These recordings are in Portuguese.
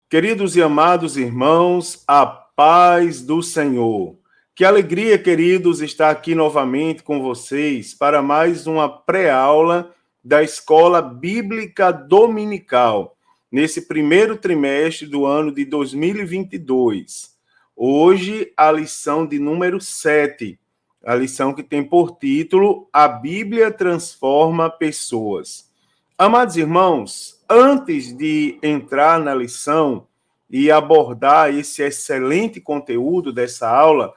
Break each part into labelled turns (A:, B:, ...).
A: Queridos e amados irmãos, a paz do Senhor. Que alegria, queridos, estar aqui novamente com vocês para mais uma pré-aula da Escola Bíblica Dominical, nesse primeiro trimestre do ano de 2022. Hoje, a lição de número 7, a lição que tem por título A Bíblia Transforma Pessoas. Amados irmãos, antes de entrar na lição e abordar esse excelente conteúdo dessa aula,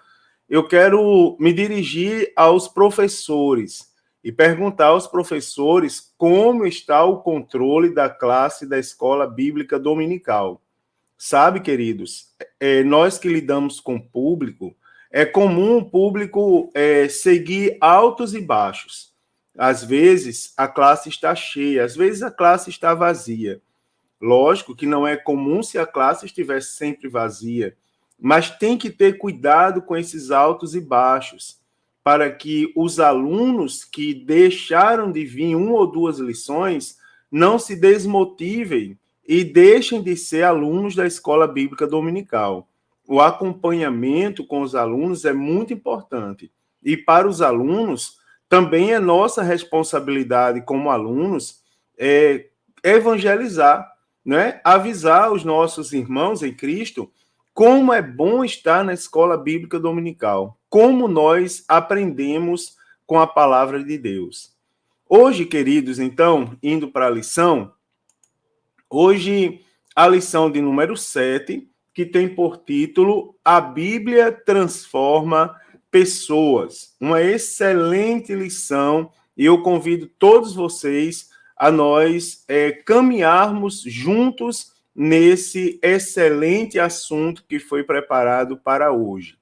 A: eu quero me dirigir aos professores e perguntar aos professores como está o controle da classe da Escola Bíblica Dominical. Sabe, queridos, nós que lidamos com público, é comum o público seguir altos e baixos. Às vezes, a classe está cheia, às vezes a classe está vazia. Lógico que não é comum se a classe estiver sempre vazia, mas tem que ter cuidado com esses altos e baixos, para que os alunos que deixaram de vir uma ou duas lições não se desmotivem e deixem de ser alunos da Escola Bíblica Dominical. O acompanhamento com os alunos é muito importante. E para os alunos, também é nossa responsabilidade como alunos evangelizar, né? Avisar os nossos irmãos em Cristo como é bom estar na Escola Bíblica Dominical, como nós aprendemos com a palavra de Deus. Hoje, queridos, então, indo para a lição, hoje a lição de número 7, que tem por título A Bíblia Transforma Pessoas. Uma excelente lição e eu convido todos vocês a nós caminharmos juntos nesse excelente assunto que foi preparado para hoje.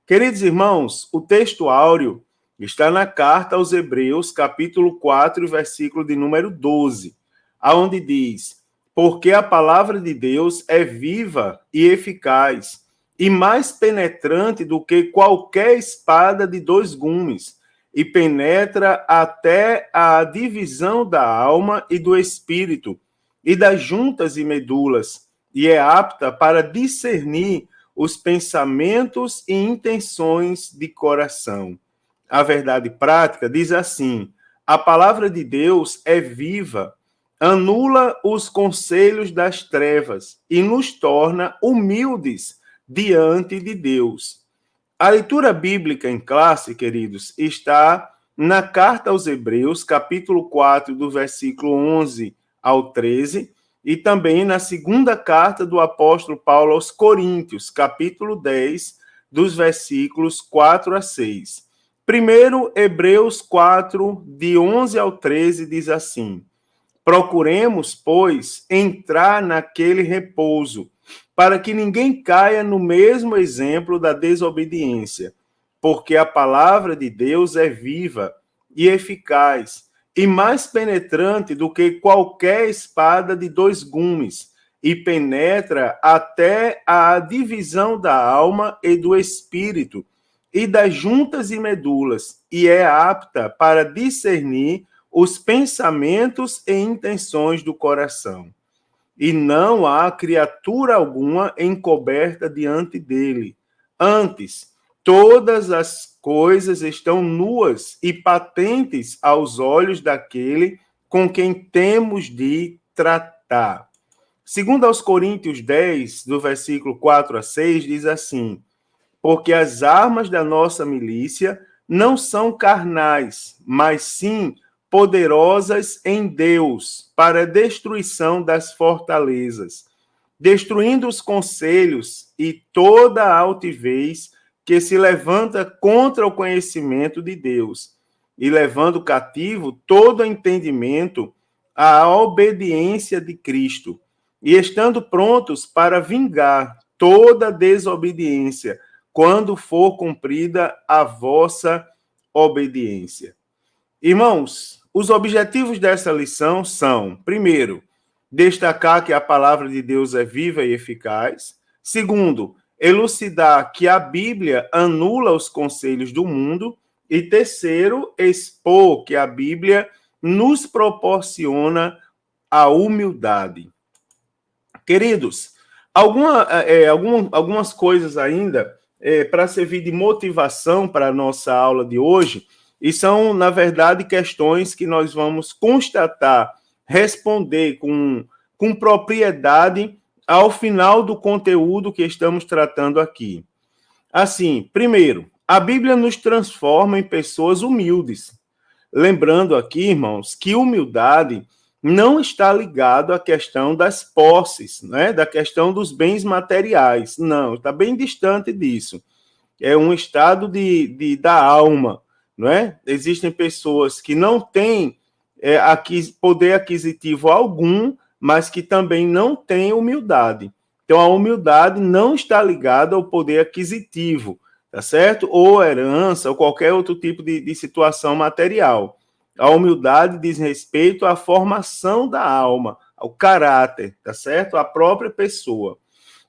A: Queridos irmãos, o texto áureo está na carta aos Hebreus, capítulo 4, versículo de número 12, aonde diz: porque a palavra de Deus é viva e eficaz, e mais penetrante do que qualquer espada de dois gumes, e penetra até a divisão da alma e do espírito, e das juntas e medulas, e é apta para discernir os pensamentos e intenções de coração. A verdade prática diz assim: a palavra de Deus é viva, anula os conselhos das trevas e nos torna humildes diante de Deus. A leitura bíblica em classe, queridos, está na carta aos Hebreus, capítulo 4, do versículo 11 ao 13, e também na segunda carta do apóstolo Paulo aos Coríntios, capítulo 10, dos versículos 4 a 6. Primeiro, Hebreus 4, de 11 ao 13, diz assim: procuremos, pois, entrar naquele repouso, para que ninguém caia no mesmo exemplo da desobediência, porque a palavra de Deus é viva e eficaz, e mais penetrante do que qualquer espada de dois gumes, e penetra até a divisão da alma e do espírito, e das juntas e medulas, e é apta para discernir os pensamentos e intenções do coração. E não há criatura alguma encoberta diante dele. Antes, todas as coisas estão nuas e patentes aos olhos daquele com quem temos de tratar. Segundo aos Coríntios 10, do versículo 4 a 6, diz assim: porque as armas da nossa milícia não são carnais, mas sim poderosas em Deus para a destruição das fortalezas, destruindo os conselhos e toda a altivez que se levanta contra o conhecimento de Deus, e levando cativo todo entendimento à obediência de Cristo, e estando prontos para vingar toda desobediência, quando for cumprida a vossa obediência. Irmãos, os objetivos dessa lição são, primeiro, destacar que a palavra de Deus é viva e eficaz. Segundo, elucidar que a Bíblia anula os conselhos do mundo. E terceiro, expor que a Bíblia nos proporciona a humildade. Queridos, Algumas coisas ainda para servir de motivação para a nossa aula de hoje, e são, na verdade, questões que nós vamos constatar, responder com propriedade ao final do conteúdo que estamos tratando aqui. Assim, primeiro, a Bíblia nos transforma em pessoas humildes. Lembrando aqui, irmãos, que humildade não está ligado à questão das posses, né? Da questão dos bens materiais. Não, está bem distante disso. É um estado da alma, não é? Existem pessoas que não têm poder aquisitivo algum, mas que também não têm humildade. Então, a humildade não está ligada ao poder aquisitivo, tá certo? Ou herança, ou qualquer outro tipo de situação material. A humildade diz respeito à formação da alma, ao caráter, tá certo? À própria pessoa.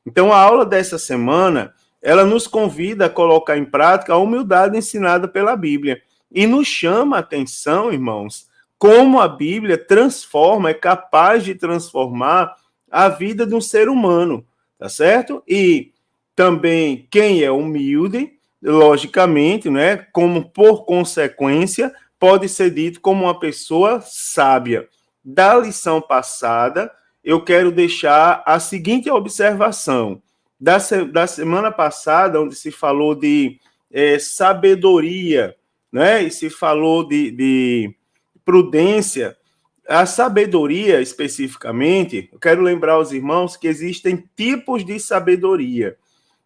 A: Então, a aula dessa semana, ela nos convida a colocar em prática a humildade ensinada pela Bíblia. E nos chama a atenção, irmãos, como a Bíblia transforma, é capaz de transformar a vida de um ser humano, tá certo? E também quem é humilde, logicamente, né, como por consequência, pode ser dito como uma pessoa sábia. Da lição passada, eu quero deixar a seguinte observação. Da semana passada, onde se falou de sabedoria, né, e se falou de prudência, a sabedoria, especificamente, eu quero lembrar aos irmãos que existem tipos de sabedoria.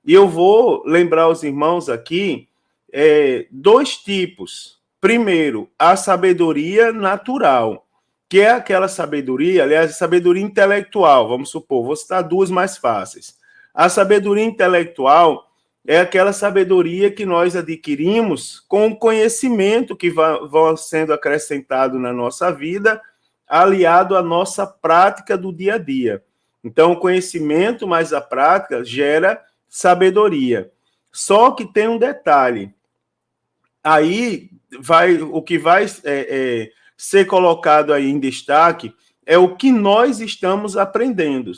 A: E eu vou lembrar aos irmãos aqui dois tipos. Primeiro, a sabedoria natural, que é aquela sabedoria, aliás, a sabedoria intelectual, vamos supor, vou citar duas mais fáceis. A sabedoria intelectual é aquela sabedoria que nós adquirimos com o conhecimento que vai sendo acrescentado na nossa vida, aliado à nossa prática do dia a dia. Então, o conhecimento mais a prática gera sabedoria. Só que tem um detalhe. Aí, o que vai ser colocado aí em destaque é o que nós estamos aprendendo.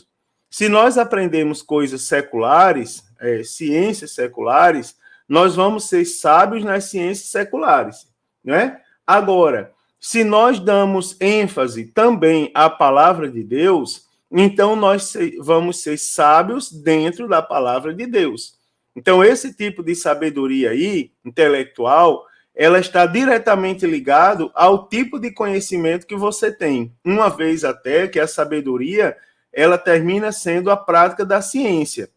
A: Se nós aprendemos coisas seculares, ciências seculares, nós vamos ser sábios nas ciências seculares, né? Agora, se nós damos ênfase também à palavra de Deus, então nós vamos ser sábios dentro da palavra de Deus. Então, esse tipo de sabedoria aí, intelectual, ela está diretamente ligado ao tipo de conhecimento que você tem. Uma vez até que a sabedoria, ela termina sendo a prática da ciência.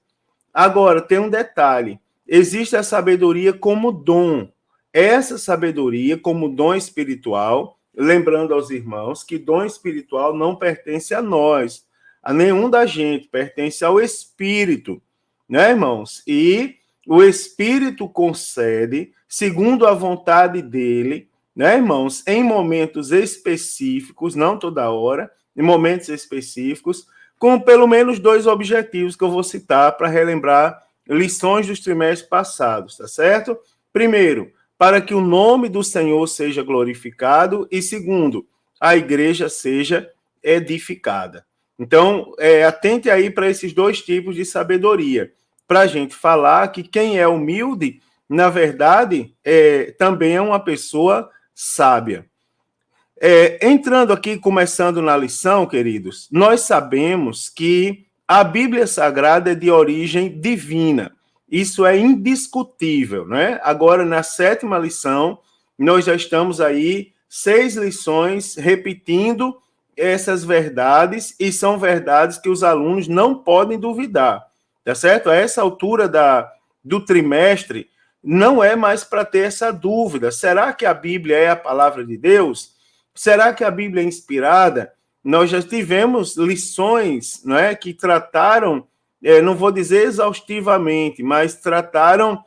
A: Agora, tem um detalhe. Existe a sabedoria como dom. Essa sabedoria como dom espiritual, lembrando aos irmãos que dom espiritual não pertence a nós, a nenhum da gente, pertence ao Espírito, né, irmãos? E o Espírito concede, segundo a vontade dele, né, irmãos, em momentos específicos, não toda hora, em momentos específicos, com pelo menos dois objetivos que eu vou citar para relembrar lições dos trimestres passados, tá certo? Primeiro, para que o nome do Senhor seja glorificado, e segundo, a igreja seja edificada. Então, atente aí para esses dois tipos de sabedoria, para a gente falar que quem é humilde, na verdade, também é uma pessoa sábia. Entrando aqui, começando na lição, queridos, nós sabemos que a Bíblia Sagrada é de origem divina. Isso é indiscutível, né? Agora, na 7ª lição, nós já estamos aí 6 lições repetindo essas verdades, e são verdades que os alunos não podem duvidar, tá certo? A essa altura do trimestre, não é mais para ter essa dúvida. Será que a Bíblia é a palavra de Deus? Será que a Bíblia é inspirada? Nós já tivemos lições, não é, que trataram, não vou dizer exaustivamente, mas trataram,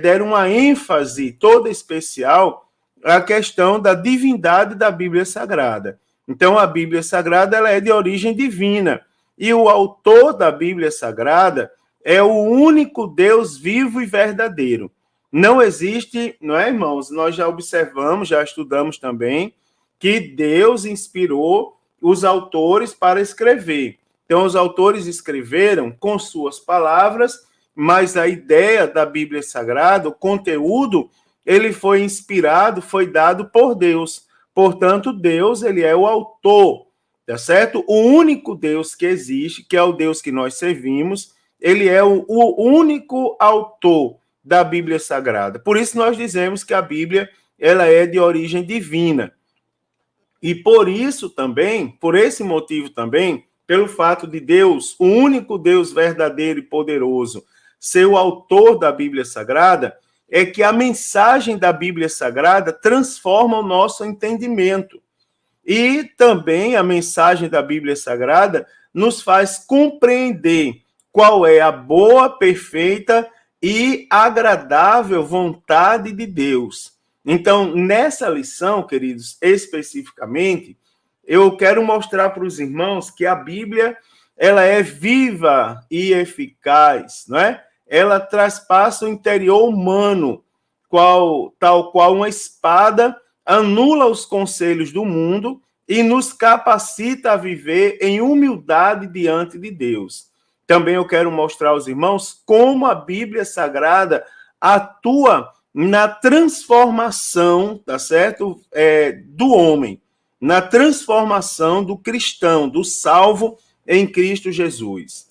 A: deram uma ênfase toda especial à questão da divindade da Bíblia Sagrada. Então, a Bíblia Sagrada ela é de origem divina, e o autor da Bíblia Sagrada é o único Deus vivo e verdadeiro. Não existe, não é, irmãos? Nós já observamos, já estudamos também, que Deus inspirou os autores para escrever. Então, os autores escreveram com suas palavras, mas a ideia da Bíblia Sagrada, o conteúdo, ele foi inspirado, foi dado por Deus. Portanto, Deus, ele é o autor, tá certo? O único Deus que existe, que é o Deus que nós servimos, ele é o único autor da Bíblia Sagrada. Por isso nós dizemos que a Bíblia, ela é de origem divina. E por isso também, por esse motivo também, pelo fato de Deus, o único Deus verdadeiro e poderoso, ser o autor da Bíblia Sagrada, é que a mensagem da Bíblia Sagrada transforma o nosso entendimento. E também a mensagem da Bíblia Sagrada nos faz compreender qual é a boa, perfeita e agradável vontade de Deus. Então, nessa lição, queridos, especificamente, eu quero mostrar para os irmãos que a Bíblia, ela é viva e eficaz, não é? Ela traspassa o interior humano, tal qual uma espada anula os conselhos do mundo e nos capacita a viver em humildade diante de Deus. Também eu quero mostrar aos irmãos como a Bíblia Sagrada atua na transformação, tá certo? Do homem, na transformação do cristão, do salvo em Cristo Jesus.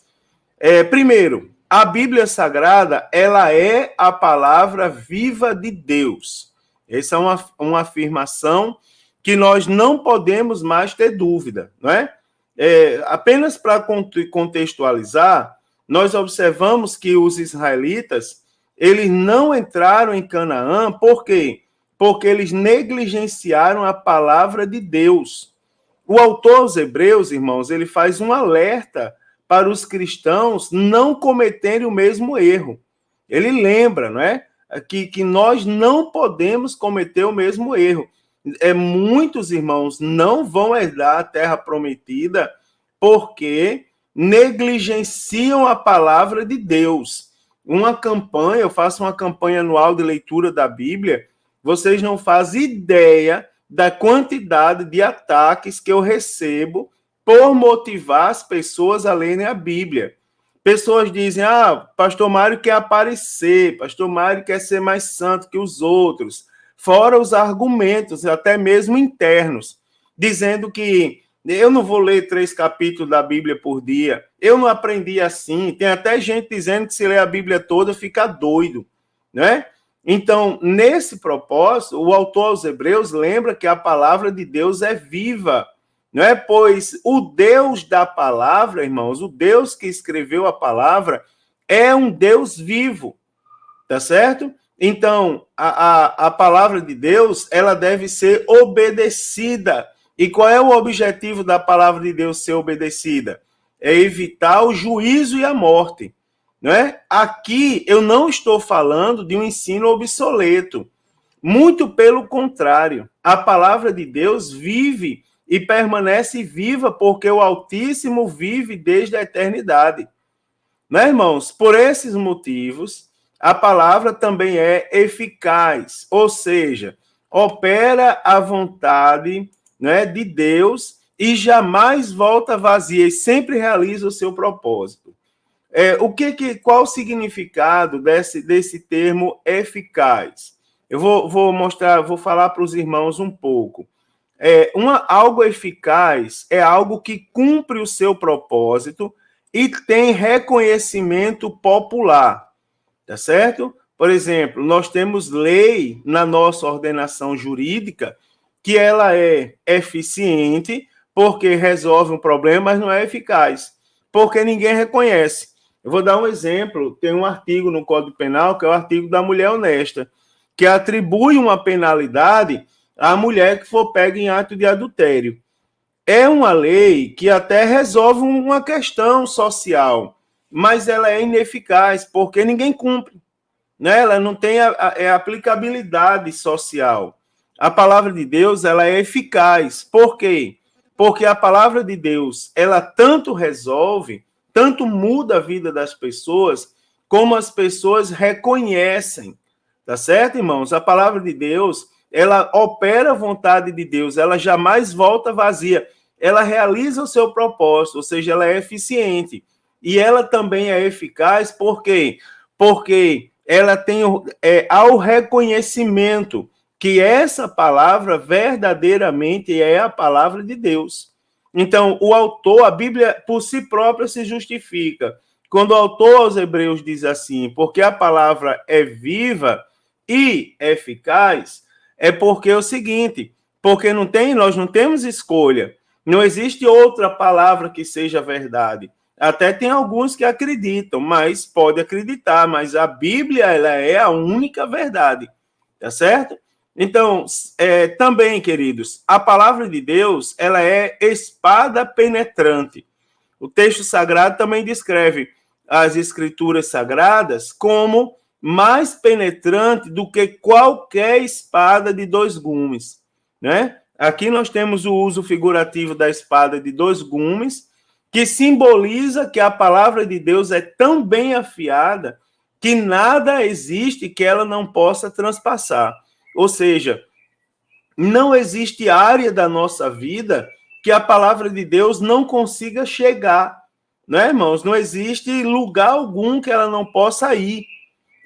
A: Primeiro, a Bíblia Sagrada, ela é a palavra viva de Deus. Essa é uma afirmação que nós não podemos mais ter dúvida, não é? Apenas para contextualizar, nós observamos que os israelitas, eles não entraram em Canaã, por quê? Porque eles negligenciaram a palavra de Deus. O autor aos Hebreus, irmãos, ele faz um alerta para os cristãos não cometerem o mesmo erro. Ele lembra, não é? Que nós não podemos cometer o mesmo erro. Muitos irmãos não vão herdar a terra prometida porque negligenciam a palavra de Deus. Eu faço uma campanha anual de leitura da Bíblia, vocês não fazem ideia da quantidade de ataques que eu recebo por motivar as pessoas a lerem a Bíblia. Pessoas dizem, pastor Mário quer aparecer, pastor Mário quer ser mais santo que os outros, fora os argumentos, até mesmo internos, dizendo que eu não vou ler 3 capítulos da Bíblia por dia, eu não aprendi assim. Tem até gente dizendo que se ler a Bíblia toda fica doido, né? Então, nesse propósito, o autor aos Hebreus lembra que a palavra de Deus é viva, não é? Pois o Deus da palavra, irmãos, o Deus que escreveu a palavra é um Deus vivo, tá certo? Então, a palavra de Deus, ela deve ser obedecida. E qual é o objetivo da palavra de Deus ser obedecida? É evitar o juízo e a morte, não é? Aqui eu não estou falando de um ensino obsoleto. Muito pelo contrário, a palavra de Deus vive e permanece viva porque o Altíssimo vive desde a eternidade. Né, irmãos? Por esses motivos, a palavra também é eficaz, ou seja, opera a vontade, né, de Deus e jamais volta vazia e sempre realiza o seu propósito. Qual o significado desse termo eficaz? Eu vou falar para os irmãos um pouco. Algo eficaz é algo que cumpre o seu propósito e tem reconhecimento popular, tá certo? Por exemplo, nós temos lei na nossa ordenação jurídica que ela é eficiente porque resolve um problema, mas não é eficaz, porque ninguém reconhece. Eu vou dar um exemplo, tem um artigo no Código Penal, que é o artigo da mulher honesta, que atribui uma penalidade à mulher que for pega em ato de adultério. É uma lei que até resolve uma questão social, mas ela é ineficaz, porque ninguém cumpre, né? Ela não tem aplicabilidade social. A palavra de Deus, ela é eficaz. Por quê? Porque a palavra de Deus, ela tanto resolve, tanto muda a vida das pessoas, como as pessoas reconhecem. Tá certo, irmãos? A palavra de Deus, ela opera a vontade de Deus, ela jamais volta vazia. ela realiza o seu propósito, ou seja, ela é eficiente. E ela também é eficaz, por quê? Porque ela tem ao reconhecimento que essa palavra verdadeiramente é a palavra de Deus. Então, o autor, a Bíblia por si própria se justifica. Quando o autor aos Hebreus diz assim, porque a palavra é viva e eficaz, é porque é o seguinte, porque nós não temos escolha. Não existe outra palavra que seja verdade. Até tem alguns que acreditam, mas pode acreditar, mas a Bíblia ela é a única verdade, tá certo? Então, também, queridos, a palavra de Deus ela é espada penetrante. O texto sagrado também descreve as escrituras sagradas como mais penetrante do que qualquer espada de dois gumes, né? Aqui nós temos o uso figurativo da espada de dois gumes, que simboliza que a palavra de Deus é tão bem afiada que nada existe que ela não possa transpassar. Ou seja, não existe área da nossa vida que a palavra de Deus não consiga chegar, né, irmãos? Não existe lugar algum que ela não possa ir.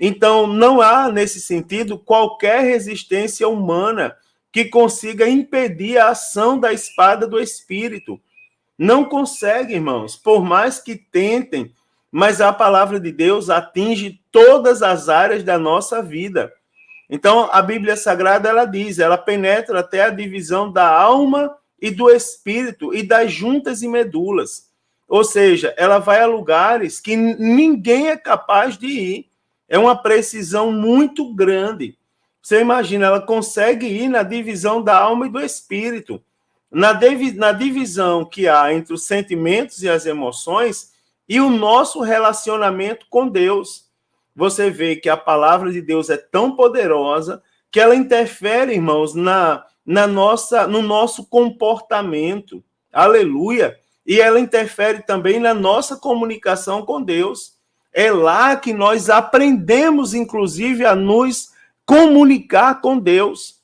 A: Então, não há, nesse sentido, qualquer resistência humana que consiga impedir a ação da espada do Espírito. Não consegue, irmãos, por mais que tentem, mas a palavra de Deus atinge todas as áreas da nossa vida. Então, a Bíblia Sagrada, ela diz, ela penetra até a divisão da alma e do espírito e das juntas e medulas. Ou seja, ela vai a lugares que ninguém é capaz de ir. É uma precisão muito grande. Você imagina, ela consegue ir na divisão da alma e do espírito. Na divisão que há entre os sentimentos e as emoções e o nosso relacionamento com Deus. Você vê que a palavra de Deus é tão poderosa que ela interfere, irmãos, no nosso comportamento. Aleluia! E ela interfere também na nossa comunicação com Deus. É lá que nós aprendemos, inclusive, a nos comunicar com Deus.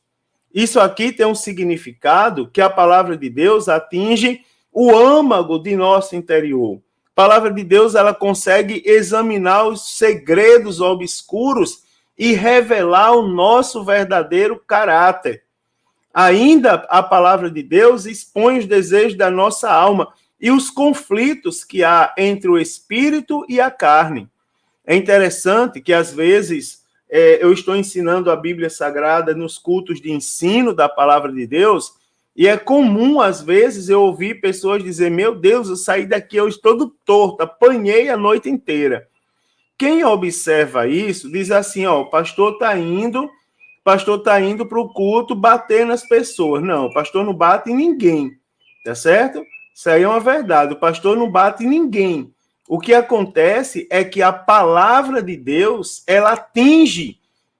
A: Isso aqui tem um significado que a palavra de Deus atinge o âmago de nosso interior. A palavra de Deus, ela consegue examinar os segredos obscuros e revelar o nosso verdadeiro caráter. Ainda a palavra de Deus expõe os desejos da nossa alma e os conflitos que há entre o espírito e a carne. É interessante que, às vezes, eu estou ensinando a Bíblia Sagrada nos cultos de ensino da palavra de Deus, e é comum, às vezes, eu ouvir pessoas dizer, meu Deus, eu saí daqui hoje todo torto, apanhei a noite inteira. Quem observa isso, diz assim, ó, o pastor está indo para o culto bater nas pessoas. Não, o pastor não bate em ninguém, tá certo? Isso aí é uma verdade, o pastor não bate em ninguém. O que acontece é que a palavra de Deus, ela atinge,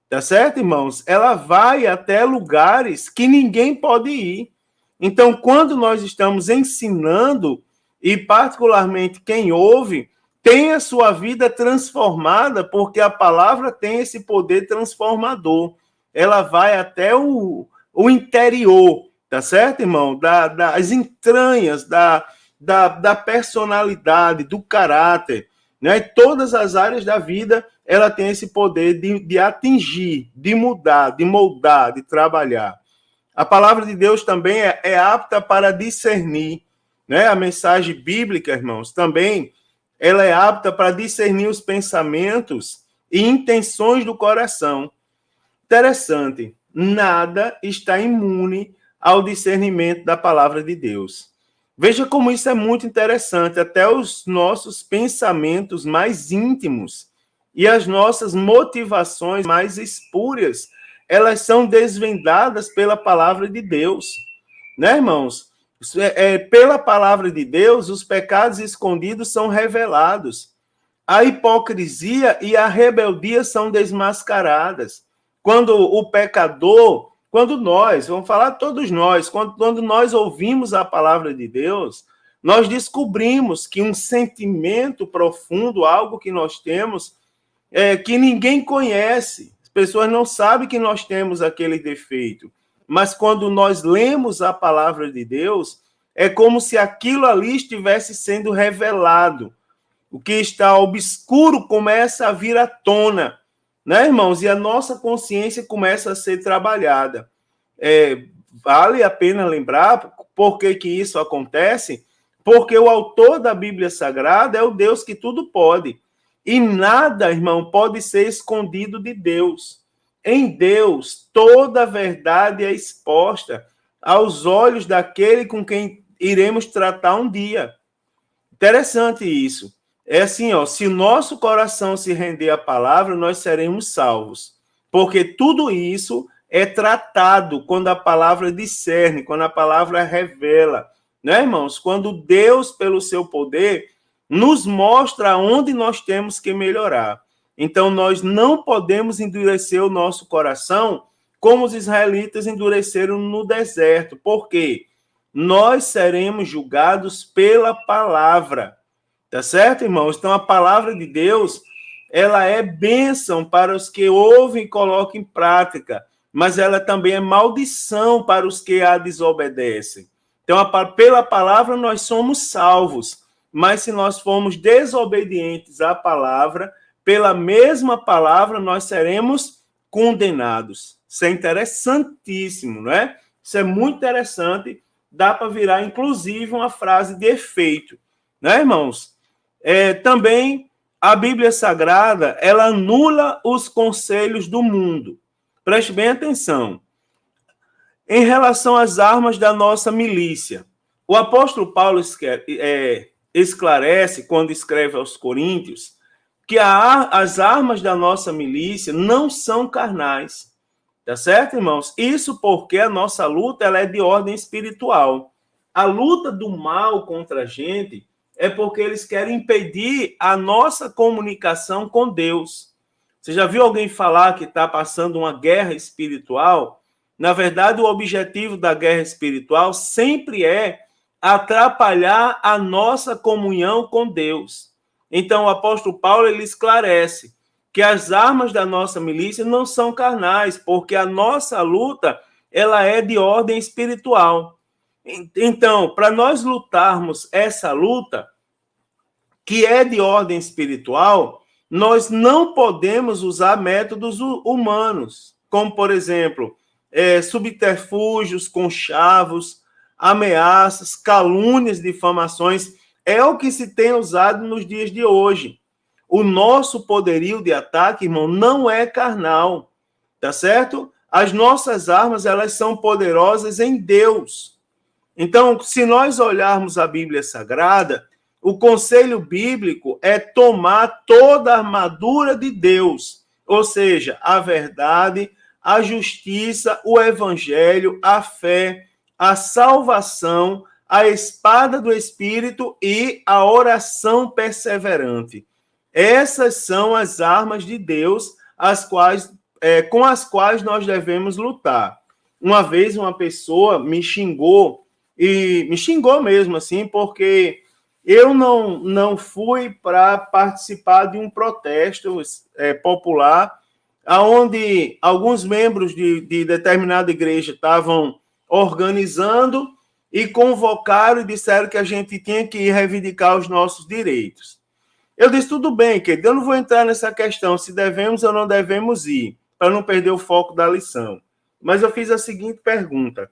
A: tá certo, irmãos? Ela vai até lugares que ninguém pode ir. Então, quando nós estamos ensinando, e particularmente quem ouve, tem a sua vida transformada, porque a palavra tem esse poder transformador. Ela vai até o interior, tá certo, irmão? Das entranhas, da personalidade, do caráter, né? Todas as áreas da vida, ela tem esse poder de atingir, de mudar, de moldar, de trabalhar. A palavra de Deus também é apta para discernir, né? A mensagem bíblica, irmãos, também ela é apta para discernir os pensamentos e intenções do coração. Interessante, nada está imune ao discernimento da palavra de Deus. Veja como isso é muito interessante, até os nossos pensamentos mais íntimos e as nossas motivações mais espúrias, elas são desvendadas pela palavra de Deus, né, irmãos? Pela palavra de Deus, os pecados escondidos são revelados. A hipocrisia e a rebeldia são desmascaradas. Quando o pecador, quando nós, vamos falar todos nós, quando nós ouvimos a palavra de Deus, nós descobrimos que um sentimento profundo, algo que nós temos, que ninguém conhece, as pessoas não sabem que nós temos aquele defeito. Mas quando nós lemos a palavra de Deus, é como se aquilo ali estivesse sendo revelado. O que está obscuro começa a vir à tona, né, irmãos? E a nossa consciência começa a ser trabalhada. Vale a pena lembrar por que isso acontece? Porque o autor da Bíblia Sagrada é o Deus que tudo pode. E nada, irmão, pode ser escondido de Deus. Em Deus, toda a verdade é exposta aos olhos daquele com quem iremos tratar um dia. Interessante isso. É assim, ó, se o nosso coração se render à palavra, nós seremos salvos. Porque tudo isso é tratado quando a palavra discerne, quando a palavra revela. Né, irmãos? Quando Deus, pelo seu poder, nos mostra onde nós temos que melhorar. Então, nós não podemos endurecer o nosso coração como os israelitas endureceram no deserto. Por quê? Nós seremos julgados pela palavra. Tá certo, irmãos? Então, a palavra de Deus, ela é bênção para os que ouvem e colocam em prática, mas ela também é maldição para os que a desobedecem. Então, pela palavra nós somos salvos, mas se nós formos desobedientes à palavra, pela mesma palavra nós seremos condenados. Isso é interessantíssimo, não é? Isso é muito interessante, dá para virar, inclusive, uma frase de efeito, né, irmãos? Também a Bíblia Sagrada, ela anula os conselhos do mundo. Preste bem atenção. Em relação às armas da nossa milícia, o apóstolo Paulo esclarece, quando escreve aos Coríntios, que as armas da nossa milícia não são carnais. Tá certo, irmãos? Isso porque a nossa luta ela é de ordem espiritual. A luta do mal contra a gente é porque eles querem impedir a nossa comunicação com Deus. Você já viu alguém falar que está passando uma guerra espiritual? Na verdade, o objetivo da guerra espiritual sempre é atrapalhar a nossa comunhão com Deus. Então, o apóstolo Paulo ele esclarece que as armas da nossa milícia não são carnais, porque a nossa luta ela é de ordem espiritual. Então, para nós lutarmos essa luta, que é de ordem espiritual, nós não podemos usar métodos humanos, como, por exemplo, subterfúgios, conchavos, ameaças, calúnias, difamações. É o que se tem usado nos dias de hoje. O nosso poderio de ataque, irmão, não é carnal, tá certo? As nossas armas, elas são poderosas em Deus. Então, se nós olharmos a Bíblia Sagrada, o conselho bíblico é tomar toda a armadura de Deus, ou seja, a verdade, a justiça, o evangelho, a fé, a salvação, a espada do Espírito e a oração perseverante. Essas são as armas de Deus, com as quais nós devemos lutar. Uma vez uma pessoa me xingou, e me xingou mesmo, assim, porque eu não fui para participar de um protesto popular, onde alguns membros de determinada igreja estavam organizando e convocaram e disseram que a gente tinha que ir reivindicar os nossos direitos. Eu disse, tudo bem, querido, eu não vou entrar nessa questão, se devemos ou não devemos ir, para não perder o foco da lição. Mas eu fiz a seguinte pergunta.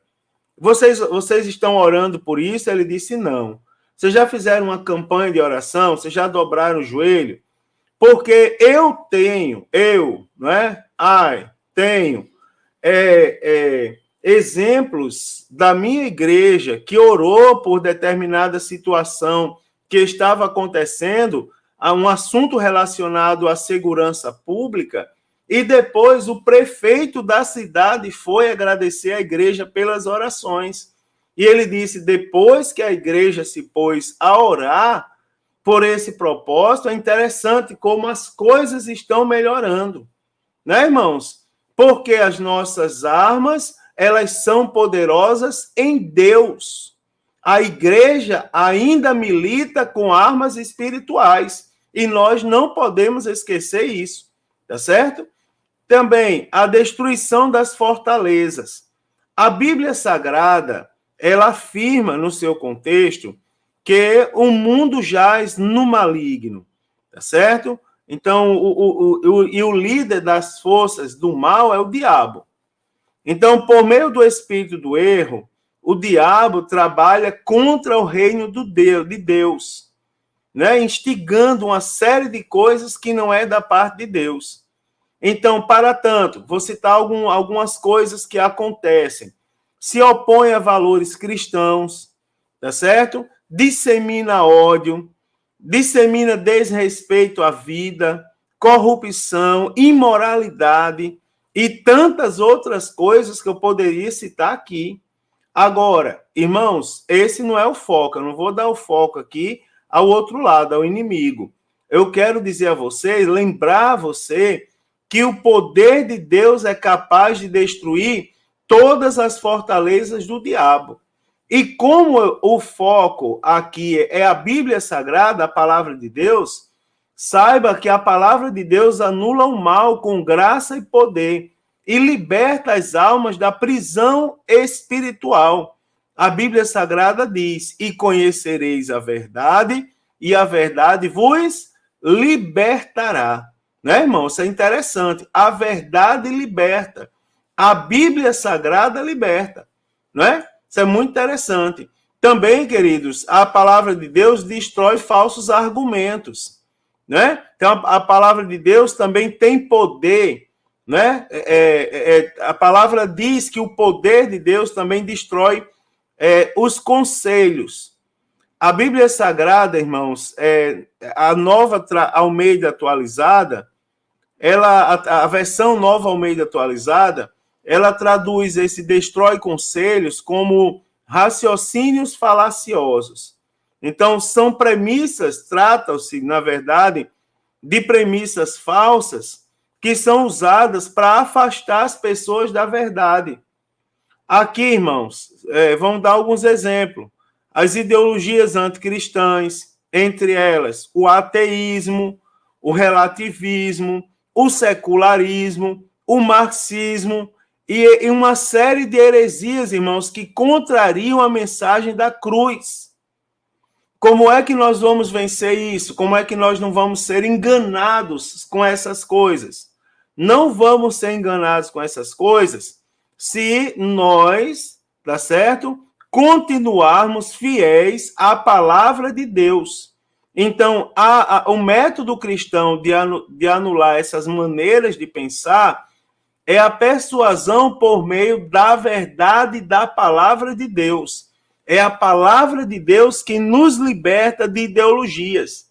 A: Vocês estão orando por isso? Ele disse, não. Vocês já fizeram uma campanha de oração? Vocês já dobraram o joelho? Porque eu tenho exemplos da minha igreja que orou por determinada situação que estava acontecendo, a um assunto relacionado à segurança pública, e depois o prefeito da cidade foi agradecer à igreja pelas orações. E ele disse, depois que a igreja se pôs a orar por esse propósito, é interessante como as coisas estão melhorando. Né, irmãos? Porque as nossas armas, elas são poderosas em Deus. A igreja ainda milita com armas espirituais. E nós não podemos esquecer isso. Tá certo? Também a destruição das fortalezas. A Bíblia Sagrada, ela afirma no seu contexto que o mundo jaz no maligno, tá certo? Então, o líder das forças do mal é o diabo. Então, por meio do espírito do erro, o diabo trabalha contra o reino de Deus, né? Instigando uma série de coisas que não é da parte de Deus. Então, para tanto, vou citar algumas coisas que acontecem. Se opõe a valores cristãos, tá certo? Dissemina ódio, dissemina desrespeito à vida, corrupção, imoralidade e tantas outras coisas que eu poderia citar aqui. Agora, irmãos, esse não é o foco, eu não vou dar o foco aqui ao outro lado, ao inimigo. Eu quero dizer a vocês, lembrar a você que o poder de Deus é capaz de destruir todas as fortalezas do diabo. E como o foco aqui é a Bíblia Sagrada, a palavra de Deus, saiba que a palavra de Deus anula o mal com graça e poder e liberta as almas da prisão espiritual. A Bíblia Sagrada diz: e conhecereis a verdade, e a verdade vos libertará. Né, irmão? Isso é interessante. A verdade liberta. A Bíblia Sagrada liberta. Não é? Isso é muito interessante. Também, queridos, a palavra de Deus destrói falsos argumentos. Né? Então, a palavra de Deus também tem poder. Né? A palavra diz que o poder de Deus também destrói os conselhos. A Bíblia Sagrada, irmãos, a nova Almeida atualizada, a versão nova Almeida atualizada, ela traduz esse destrói conselhos como raciocínios falaciosos. Então, são premissas, tratam-se, na verdade, de premissas falsas que são usadas para afastar as pessoas da verdade. Aqui, irmãos, vamos dar alguns exemplos. As ideologias anticristãs, entre elas o ateísmo, o relativismo, o secularismo, o marxismo e uma série de heresias, irmãos, que contrariam a mensagem da cruz. Como é que nós vamos vencer isso? Como é que nós não vamos ser enganados com essas coisas? Não vamos ser enganados com essas coisas se nós, tá certo? Continuarmos fiéis à palavra de Deus. Então, o método cristão de anular essas maneiras de pensar é a persuasão por meio da verdade da palavra de Deus. É a palavra de Deus que nos liberta de ideologias.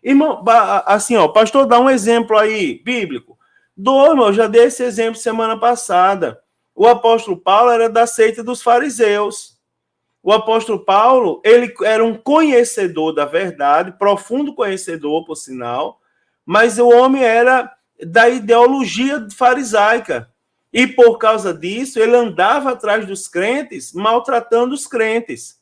A: Irmão, assim, ó, pastor, dá um exemplo aí, bíblico. Irmão, eu já dei esse exemplo semana passada. O apóstolo Paulo era da seita dos fariseus. O apóstolo Paulo, ele era um conhecedor da verdade, profundo conhecedor, por sinal, mas o homem era da ideologia farisaica. E por causa disso, ele andava atrás dos crentes, maltratando os crentes.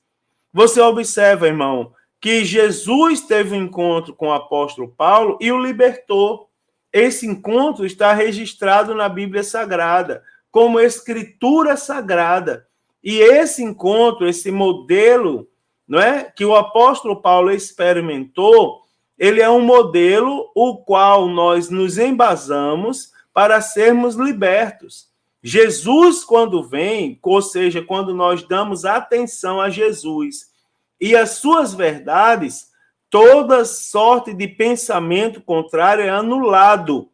A: Você observa, irmão, que Jesus teve um encontro com o apóstolo Paulo e o libertou. Esse encontro está registrado na Bíblia Sagrada, como escritura sagrada. E esse encontro, esse modelo, não é, que o apóstolo Paulo experimentou, ele é um modelo o qual nós nos embasamos para sermos libertos. Jesus, quando vem, ou seja, quando nós damos atenção a Jesus e as suas verdades, toda sorte de pensamento contrário é anulado.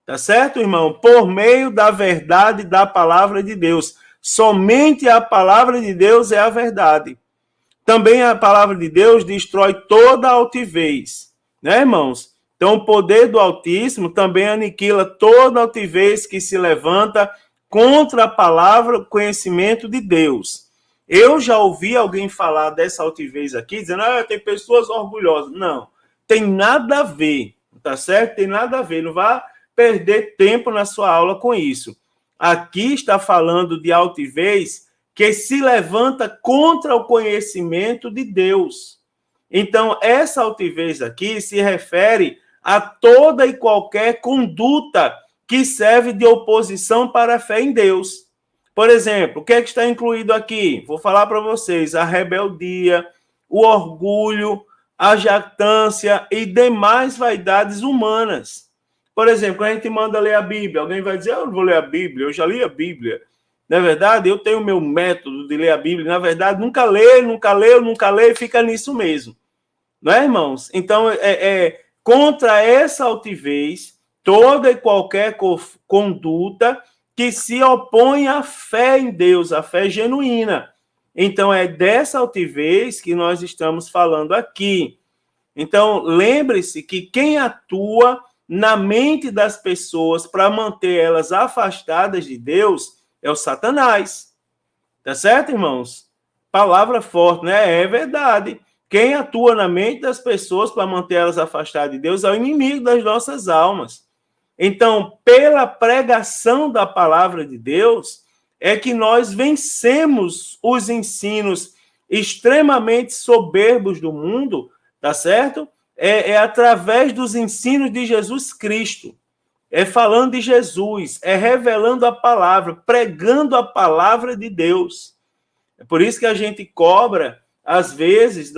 A: Tá certo, irmão? Por meio da verdade da palavra de Deus. Somente a palavra de Deus é a verdade. Também a palavra de Deus destrói toda a altivez, né, irmãos? Então, o poder do Altíssimo também aniquila toda a altivez que se levanta contra a palavra, o conhecimento de Deus. Eu já ouvi alguém falar dessa altivez aqui, dizendo, tem pessoas orgulhosas. Não, tem nada a ver, tá certo? Tem nada a ver, não vá perder tempo na sua aula com isso. Aqui está falando de altivez que se levanta contra o conhecimento de Deus. Então, essa altivez aqui se refere a toda e qualquer conduta que serve de oposição para a fé em Deus. Por exemplo, o que é que está incluído aqui? Vou falar para vocês: a rebeldia, o orgulho, a jactância e demais vaidades humanas. Por exemplo, quando a gente manda ler a Bíblia, alguém vai dizer: eu não vou ler a Bíblia, eu já li a Bíblia. Na verdade, eu tenho o meu método de ler a Bíblia. Na verdade, nunca lê, fica nisso mesmo. Não é, irmãos? Então, contra essa altivez, toda e qualquer conduta que se opõe à fé em Deus, à fé genuína. Então, é dessa altivez que nós estamos falando aqui. Então, lembre-se que quem atua na mente das pessoas para manter elas afastadas de Deus é o Satanás. Tá certo, irmãos? Palavra forte, né? É verdade. Quem atua na mente das pessoas para manter elas afastadas de Deus é o inimigo das nossas almas. Então, pela pregação da palavra de Deus, é que nós vencemos os ensinos extremamente soberbos do mundo, tá certo? É através dos ensinos de Jesus Cristo. É falando de Jesus, é revelando a palavra, pregando a palavra de Deus. É por isso que a gente cobra, às vezes,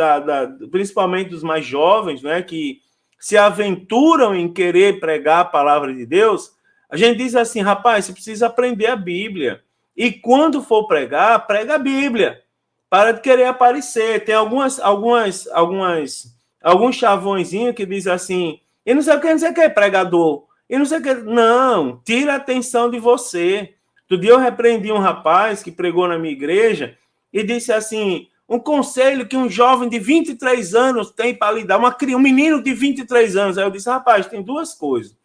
A: principalmente dos mais jovens, né, que se aventuram em querer pregar a palavra de Deus. A gente diz assim: rapaz, você precisa aprender a Bíblia. E quando for pregar, prega a Bíblia. Para de querer aparecer. Tem alguns chavõezinhos que diz assim: e não sei o que é pregador. E não sei o que. Não, tira a atenção de você. Outro dia eu repreendi um rapaz que pregou na minha igreja e disse assim: um conselho que um jovem de 23 anos tem para lhe dar, um menino de 23 anos. Aí eu disse: rapaz, tem duas coisas.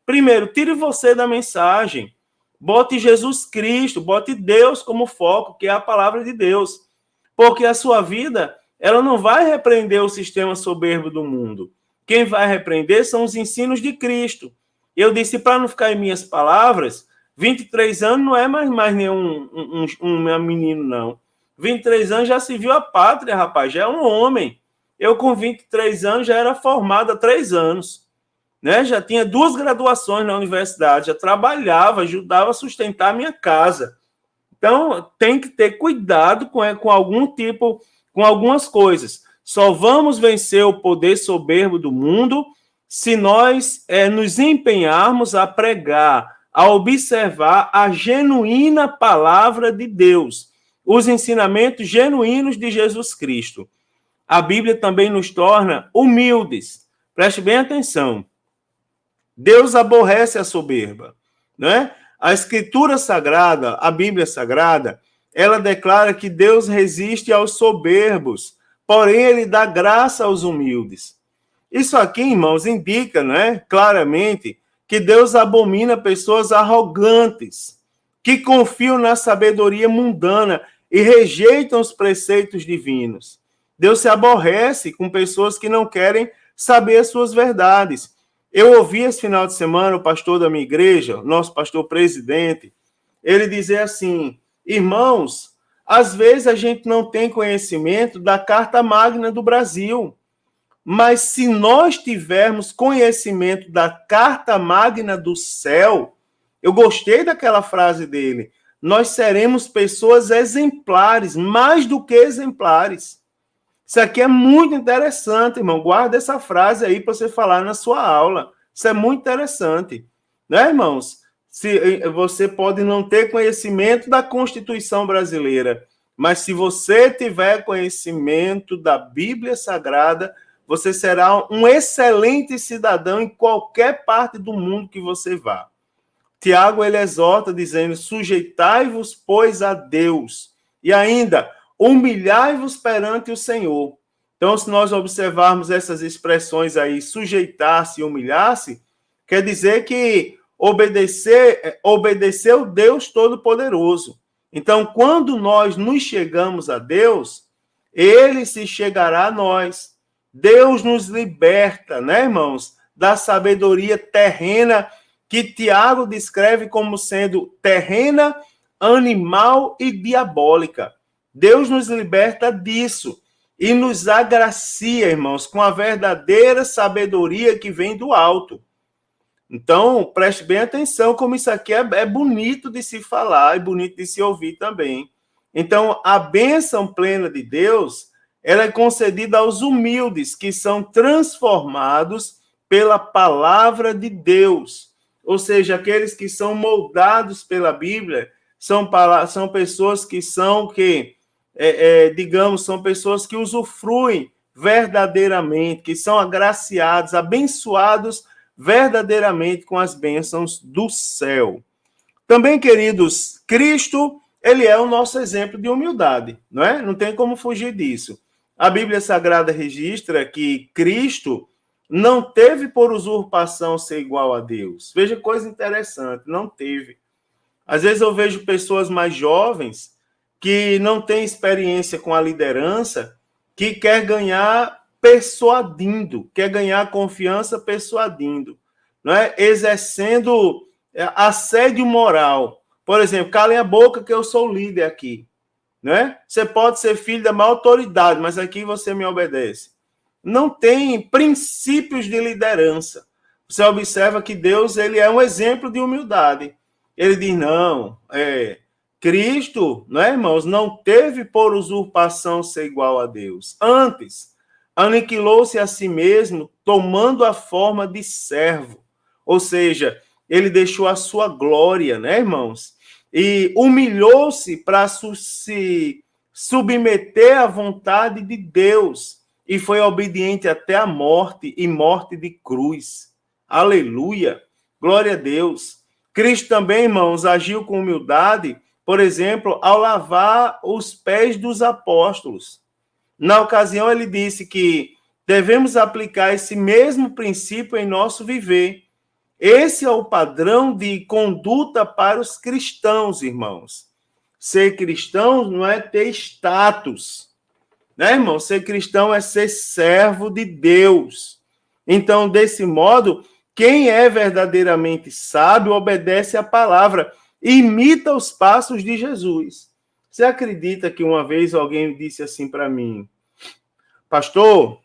A: Primeiro, tire você da mensagem. Bote Jesus Cristo, bote Deus como foco, que é a palavra de Deus. Porque a sua vida, ela não vai repreender o sistema soberbo do mundo. Quem vai repreender são os ensinos de Cristo. Eu disse, para não ficar em minhas palavras, 23 anos não é mais nenhum um menino, não. 23 anos já se viu a pátria, rapaz, já é um homem. Eu, com 23 anos, já era formado há 3 anos. Né? Já tinha 2 graduações na universidade, já trabalhava, ajudava a sustentar a minha casa. Então, tem que ter cuidado com algum tipo, com algumas coisas. Só vamos vencer o poder soberbo do mundo se nós nos empenharmos a pregar, a observar a genuína palavra de Deus, os ensinamentos genuínos de Jesus Cristo. A Bíblia também nos torna humildes. Preste bem atenção. Deus aborrece a soberba, né? A Escritura Sagrada, a Bíblia Sagrada, ela declara que Deus resiste aos soberbos, porém ele dá graça aos humildes. Isso aqui, irmãos, indica, né, claramente que Deus abomina pessoas arrogantes, que confiam na sabedoria mundana e rejeitam os preceitos divinos. Deus se aborrece com pessoas que não querem saber as suas verdades. Eu ouvi esse final de semana o pastor da minha igreja, nosso pastor presidente, ele dizer assim: irmãos, às vezes a gente não tem conhecimento da Carta Magna do Brasil, mas se nós tivermos conhecimento da Carta Magna do céu, eu gostei daquela frase dele, nós seremos pessoas exemplares, mais do que exemplares. Isso aqui é muito interessante, irmão. Guarda essa frase aí para você falar na sua aula. Isso é muito interessante. Né, irmãos? Você pode não ter conhecimento da Constituição brasileira, mas se você tiver conhecimento da Bíblia Sagrada, você será um excelente cidadão em qualquer parte do mundo que você vá. Tiago, ele exorta dizendo: sujeitai-vos, pois, a Deus. E ainda, humilhai-vos perante o Senhor. Então, se nós observarmos essas expressões aí, sujeitar-se e humilhar-se, quer dizer que obedecer o Deus Todo-Poderoso. Então, quando nós nos chegamos a Deus, ele se chegará a nós. Deus nos liberta, né, irmãos, da sabedoria terrena que Tiago descreve como sendo terrena, animal e diabólica. Deus nos liberta disso e nos agracia, irmãos, com a verdadeira sabedoria que vem do alto. Então, preste bem atenção como isso aqui é bonito de se falar e bonito de se ouvir também. Então, a bênção plena de Deus, ela é concedida aos humildes, que são transformados pela palavra de Deus. Ou seja, aqueles que são moldados pela Bíblia, são pessoas que digamos, são pessoas que usufruem verdadeiramente, que são agraciados, abençoados verdadeiramente com as bênçãos do céu. Também, queridos, Cristo, ele é o nosso exemplo de humildade, não é? Não tem como fugir disso. A Bíblia Sagrada registra que Cristo não teve por usurpação ser igual a Deus. Veja coisa interessante, não teve. Às vezes eu vejo pessoas mais jovens que não têm experiência com a liderança, que quer ganhar persuadindo, quer ganhar confiança persuadindo, não é? Exercendo assédio moral. Por exemplo, calem a boca que eu sou líder aqui, né? Você pode ser filho da maior autoridade, mas aqui você me obedece. Não tem princípios de liderança. Você observa que Deus, ele é um exemplo de humildade. Ele diz, não, Cristo, né, irmãos, não teve por usurpação ser igual a Deus. Antes, aniquilou-se a si mesmo, tomando a forma de servo. Ou seja, ele deixou a sua glória, né, irmãos? E humilhou-se para se submeter à vontade de Deus. E foi obediente até a morte, e morte de cruz. Aleluia! Glória a Deus! Cristo também, irmãos, agiu com humildade, por exemplo, ao lavar os pés dos apóstolos. Na ocasião, ele disse que devemos aplicar esse mesmo princípio em nosso viver. Esse é o padrão de conduta para os cristãos, irmãos. Ser cristão não é ter status, né, irmão? Ser cristão é ser servo de Deus. Então, desse modo, quem é verdadeiramente sábio obedece à palavra, imita os passos de Jesus. Você acredita que uma vez alguém disse assim para mim, pastor,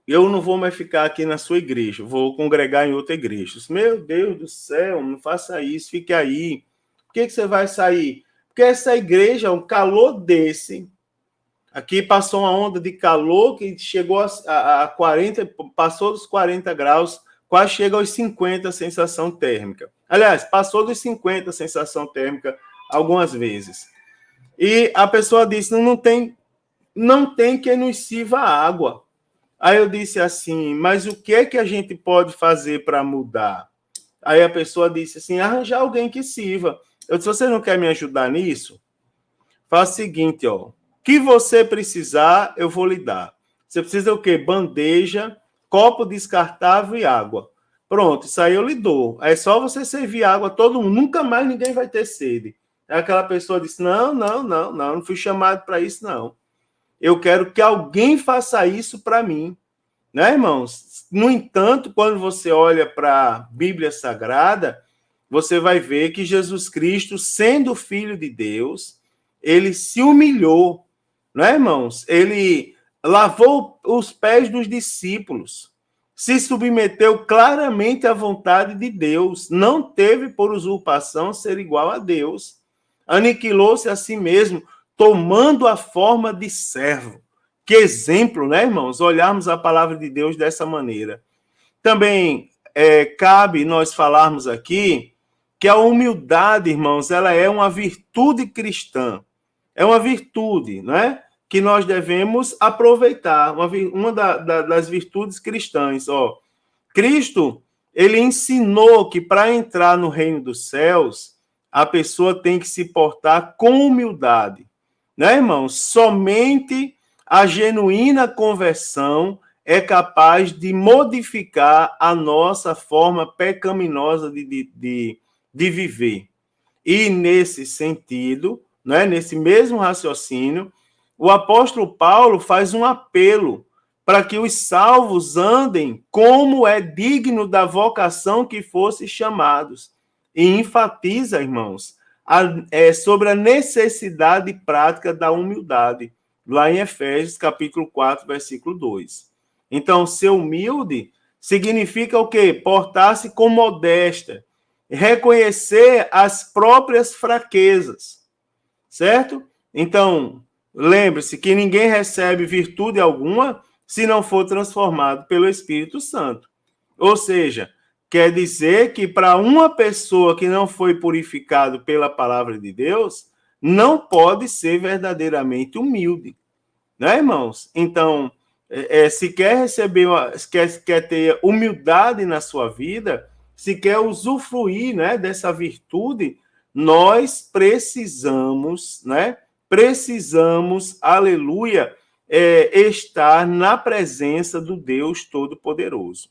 A: eu não vou mais ficar aqui na sua igreja, vou congregar em outra igreja. Meu Deus do céu, não faça isso, fique aí. Por que você vai sair? Porque essa igreja, um calor desse, aqui passou uma onda de calor que chegou a 40, passou dos 40 graus, quase chega aos 50 a sensação térmica. Aliás, passou dos 50 a sensação térmica algumas vezes. E a pessoa disse, não tem quem nos sirva água. Aí eu disse assim, mas o que é que a gente pode fazer para mudar? Aí a pessoa disse assim, arranjar alguém que sirva. Eu disse, você não quer me ajudar nisso? Faz o seguinte, ó, o que você precisar, eu vou lhe dar. Você precisa o quê? Bandeja, copo descartável e água. Pronto, isso aí eu lhe dou. É só você servir água a todo mundo, nunca mais ninguém vai ter sede. Aí aquela pessoa disse, não fui chamado para isso, não. Eu quero que alguém faça isso para mim. Né, irmãos? No entanto, quando você olha para a Bíblia Sagrada, você vai ver que Jesus Cristo, sendo filho de Deus, ele se humilhou, né, irmãos? Ele lavou os pés dos discípulos, se submeteu claramente à vontade de Deus, não teve por usurpação ser igual a Deus, aniquilou-se a si mesmo, tomando a forma de servo. Que exemplo, né, irmãos? Olharmos a palavra de Deus dessa maneira. Também cabe nós falarmos aqui que a humildade, irmãos, ela é uma virtude cristã. É uma virtude, né? Que nós devemos aproveitar. Uma das virtudes cristãs. Ó. Cristo, ele ensinou que para entrar no reino dos céus, a pessoa tem que se portar com humildade. Né, irmãos? Somente a genuína conversão é capaz de modificar a nossa forma pecaminosa de viver. E nesse sentido, né, nesse mesmo raciocínio, o apóstolo Paulo faz um apelo para que os salvos andem como é digno da vocação que fossem chamados. E enfatiza, irmãos, sobre a necessidade prática da humildade, lá em Efésios, capítulo 4, versículo 2. Então, ser humilde significa o quê? Portar-se com modéstia, reconhecer as próprias fraquezas, certo? Então, lembre-se que ninguém recebe virtude alguma se não for transformado pelo Espírito Santo. Ou seja, quer dizer que para uma pessoa que não foi purificado pela palavra de Deus, não pode ser verdadeiramente humilde, né, irmãos? Então, se quer receber, quer ter humildade na sua vida, se quer usufruir, né, dessa virtude, nós precisamos, né? Precisamos, aleluia, estar na presença do Deus Todo-Poderoso.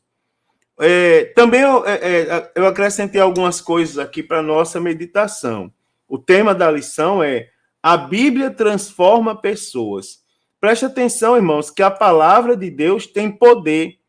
A: Também eu acrescentei algumas coisas aqui para nossa meditação. O tema da lição é: a Bíblia transforma pessoas. Preste atenção, irmãos, que a palavra de Deus tem poder.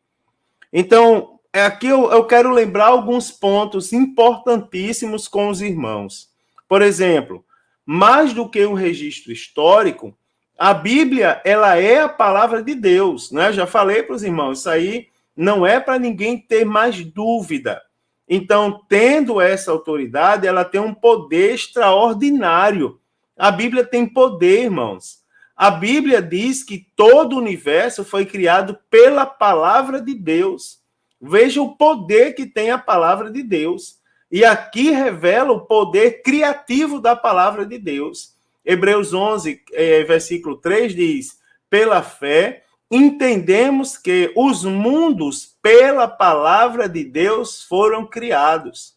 A: Então, aqui eu quero lembrar alguns pontos importantíssimos com os irmãos. Por exemplo, mais do que um registro histórico, a Bíblia, ela é a palavra de Deus, né? Já falei para os irmãos, isso aí não é para ninguém ter mais dúvida. Então, tendo essa autoridade, ela tem um poder extraordinário. A Bíblia tem poder, irmãos. A Bíblia diz que todo o universo foi criado pela palavra de Deus. Veja o poder que tem a palavra de Deus. E aqui revela o poder criativo da palavra de Deus. Hebreus 11, versículo 3 diz: pela fé, entendemos que os mundos, pela palavra de Deus, foram criados.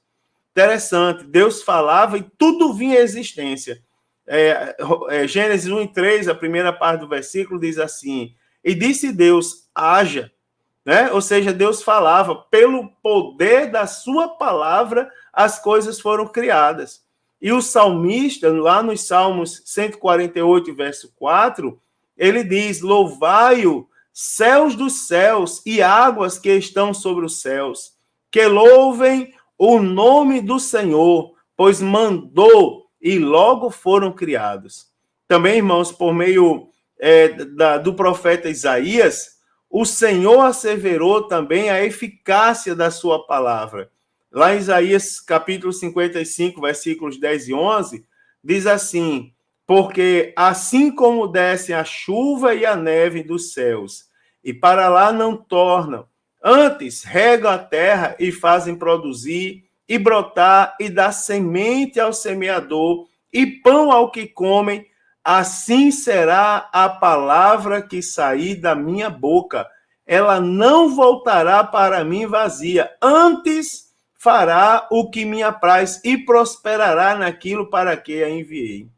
A: Interessante, Deus falava e tudo vinha à existência. Gênesis 1:3, a primeira parte do versículo, diz assim: e disse Deus, haja. Né? Ou seja, Deus falava, pelo poder da sua palavra, as coisas foram criadas. E o salmista, lá nos Salmos 148, verso 4, ele diz: louvai-o, céus dos céus e águas que estão sobre os céus, que louvem o nome do Senhor, pois mandou e logo foram criados. Também, irmãos, por meio do profeta Isaías, o Senhor asseverou também a eficácia da sua palavra. Lá em Isaías, capítulo 55, versículos 10 e 11, diz assim: porque assim como descem a chuva e a neve dos céus, e para lá não tornam, antes regam a terra e fazem produzir, e brotar, e dar semente ao semeador, e pão ao que comem, assim será a palavra que sair da minha boca. Ela não voltará para mim vazia, antes fará o que me apraz e prosperará naquilo para que a enviei.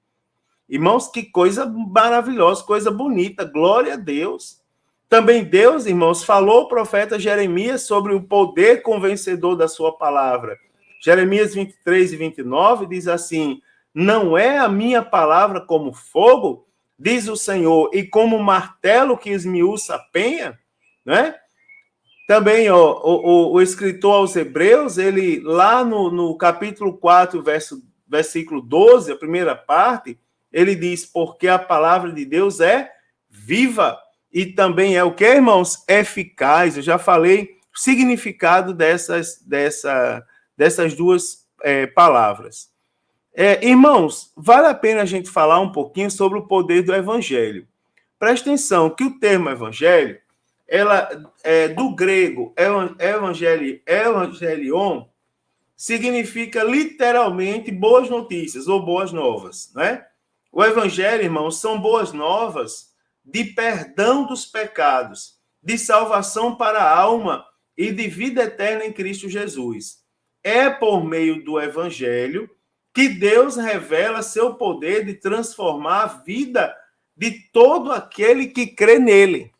A: Irmãos, que coisa maravilhosa, coisa bonita, glória a Deus. Também Deus, irmãos, falou ao profeta Jeremias sobre o poder convencedor da sua palavra. Jeremias 23 e 29 diz assim: não é a minha palavra como fogo, diz o Senhor, e como martelo que esmiuça a penha, né? Também, o escritor aos Hebreus, ele lá no capítulo 4, versículo 12, a primeira parte, ele diz: porque a palavra de Deus é viva e também é o que, irmãos? Eficaz. Eu já falei o significado dessas duas palavras. Irmãos, vale a pena a gente falar um pouquinho sobre o poder do evangelho. Presta atenção que o termo evangelho, do grego evangelion, significa literalmente boas notícias ou boas novas, né? O evangelho, irmãos, são boas novas de perdão dos pecados, de salvação para a alma e de vida eterna em Cristo Jesus. É por meio do evangelho que Deus revela seu poder de transformar a vida de todo aquele que crê nele.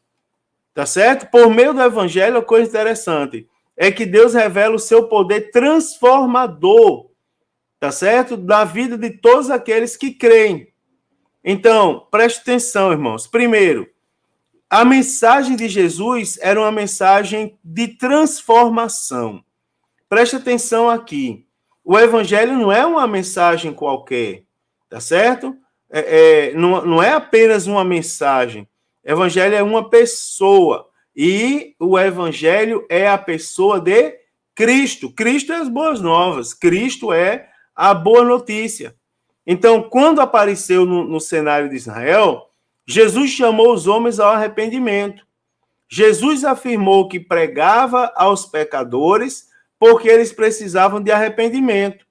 A: Tá certo? Por meio do evangelho, a coisa interessante é que Deus revela o seu poder transformador, tá certo? Da vida de todos aqueles que creem. Então, preste atenção, irmãos. Primeiro, a mensagem de Jesus era uma mensagem de transformação. Preste atenção aqui. O evangelho não é uma mensagem qualquer, tá certo? Não é apenas uma mensagem. Evangelho é uma pessoa. E o evangelho é a pessoa de Cristo. Cristo é as boas novas. Cristo é a boa notícia. Então, quando apareceu no cenário de Israel, Jesus chamou os homens ao arrependimento. Jesus afirmou que pregava aos pecadores porque eles precisavam de arrependimento,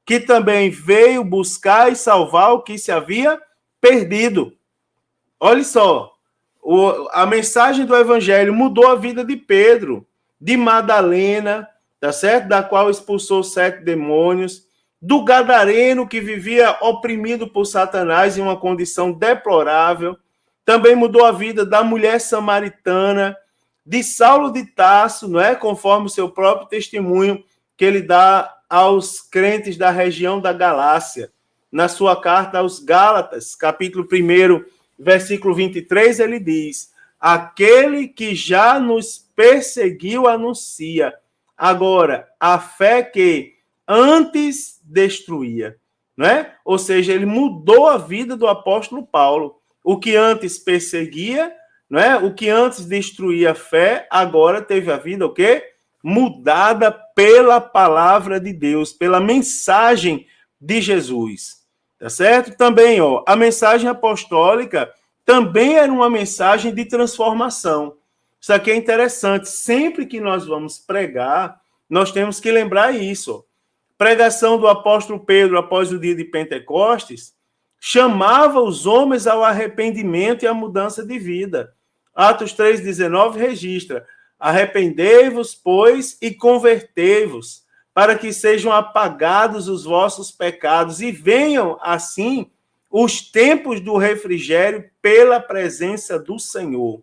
A: que também veio buscar e salvar o que se havia perdido. Olha só, a mensagem do evangelho mudou a vida de Pedro, de Madalena, tá certo? Da qual expulsou 7 demônios, do gadareno que vivia oprimido por Satanás em uma condição deplorável. Também mudou a vida da mulher samaritana, de Saulo de Tarso, não é? Conforme o seu próprio testemunho que ele dá aos crentes da região da Galácia. Na sua carta aos Gálatas, capítulo 1, versículo 23, ele diz: aquele que já nos perseguiu anuncia agora a fé que antes destruía, não é? Ou seja, ele mudou a vida do apóstolo Paulo. O que antes perseguia, não é? O que antes destruía a fé, agora teve a vida o quê? Mudada pela palavra de Deus, pela mensagem de Jesus. Tá certo? Também, ó, a mensagem apostólica também era uma mensagem de transformação. Isso aqui é interessante. Sempre que nós vamos pregar, nós temos que lembrar isso. Pregação do apóstolo Pedro após o dia de Pentecostes chamava os homens ao arrependimento e à mudança de vida. Atos 3,19 registra: arrependei-vos, pois, e convertei-vos, para que sejam apagados os vossos pecados e venham, assim, os tempos do refrigério pela presença do Senhor.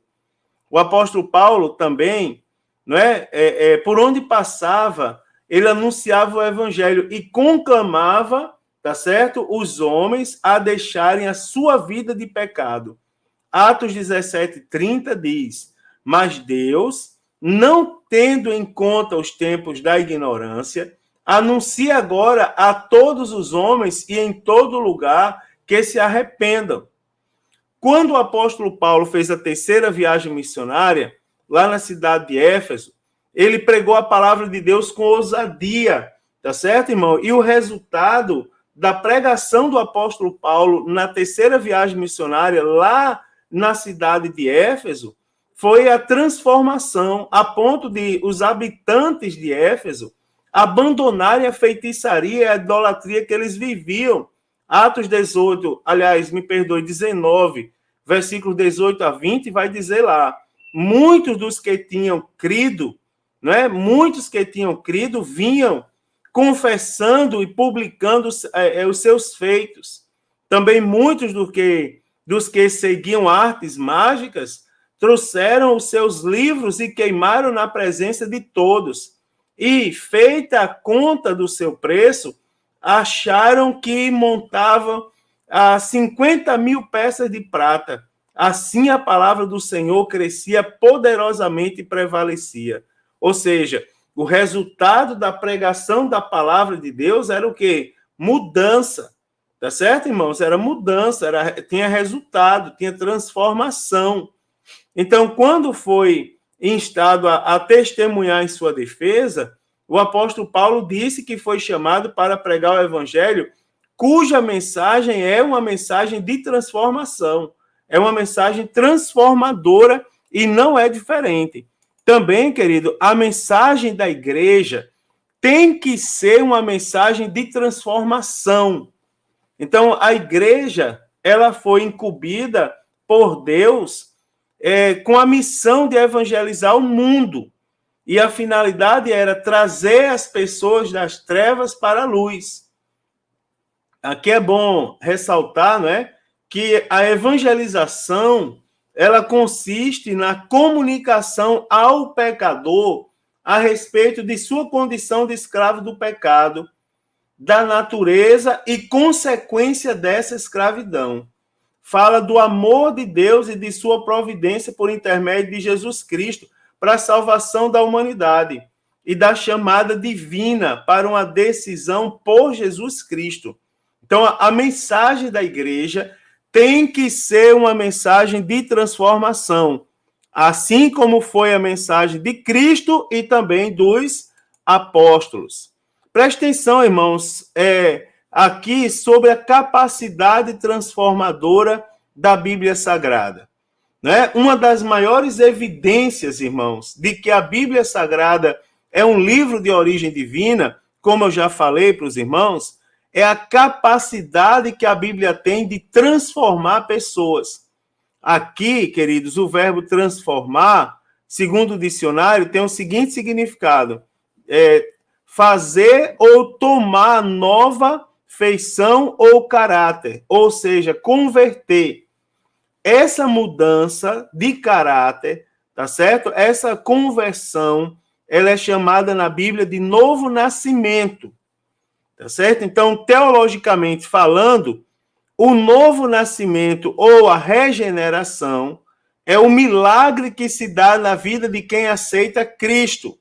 A: O apóstolo Paulo também, não é? Por onde passava, ele anunciava o evangelho e conclamava, tá certo? Os homens a deixarem a sua vida de pecado. Atos 17:30 diz: mas Deus, não tendo em conta os tempos da ignorância, anuncia agora a todos os homens e em todo lugar que se arrependam. Quando o apóstolo Paulo fez a 3ª viagem missionária, lá na cidade de Éfeso, ele pregou a palavra de Deus com ousadia, tá certo, irmão? E o resultado da pregação do apóstolo Paulo na 3ª viagem missionária, lá na cidade de Éfeso, foi a transformação, a ponto de os habitantes de Éfeso abandonarem a feitiçaria e a idolatria que eles viviam. Atos 18, aliás, 19, versículo 18 a 20, vai dizer lá: muitos dos que tinham crido, não é? Muitos que tinham crido vinham confessando e publicando os seus feitos. Também muitos dos que seguiam artes mágicas trouxeram os seus livros e queimaram na presença de todos. E, feita a conta do seu preço, acharam que montavam 50.000 peças de prata. Assim a palavra do Senhor crescia poderosamente e prevalecia. Ou seja, o resultado da pregação da palavra de Deus era o quê? Mudança. Tá certo, irmãos? Era mudança, tinha resultado, tinha transformação. Então, quando foi instado a testemunhar em sua defesa, o apóstolo Paulo disse que foi chamado para pregar o evangelho, cuja mensagem é uma mensagem de transformação, é uma mensagem transformadora e não é diferente. Também, querido, a mensagem da igreja tem que ser uma mensagem de transformação. Então, a igreja, ela foi incumbida por Deus com a missão de evangelizar o mundo. E a finalidade era trazer as pessoas das trevas para a luz. Aqui é bom ressaltar, não é, que a evangelização, ela consiste na comunicação ao pecador a respeito de sua condição de escravo do pecado, da natureza e consequência dessa escravidão. Fala do amor de Deus e de sua providência por intermédio de Jesus Cristo para a salvação da humanidade e da chamada divina para uma decisão por Jesus Cristo. Então, a mensagem da igreja tem que ser uma mensagem de transformação. assim como foi a mensagem de Cristo e também dos apóstolos. Preste atenção, irmãos, aqui sobre a capacidade transformadora da Bíblia Sagrada. Né? Uma das maiores evidências, irmãos, de que a Bíblia Sagrada é um livro de origem divina, como eu já falei para os irmãos, é a capacidade que a Bíblia tem de transformar pessoas. Aqui, queridos, o verbo transformar, segundo o dicionário, tem o seguinte significado: fazer ou tomar nova feição ou caráter, ou seja, converter. Essa mudança de caráter, tá certo? Essa conversão, ela é chamada na Bíblia de novo nascimento, tá certo? Então, teologicamente falando, o novo nascimento ou a regeneração é o milagre que se dá na vida de quem aceita Cristo,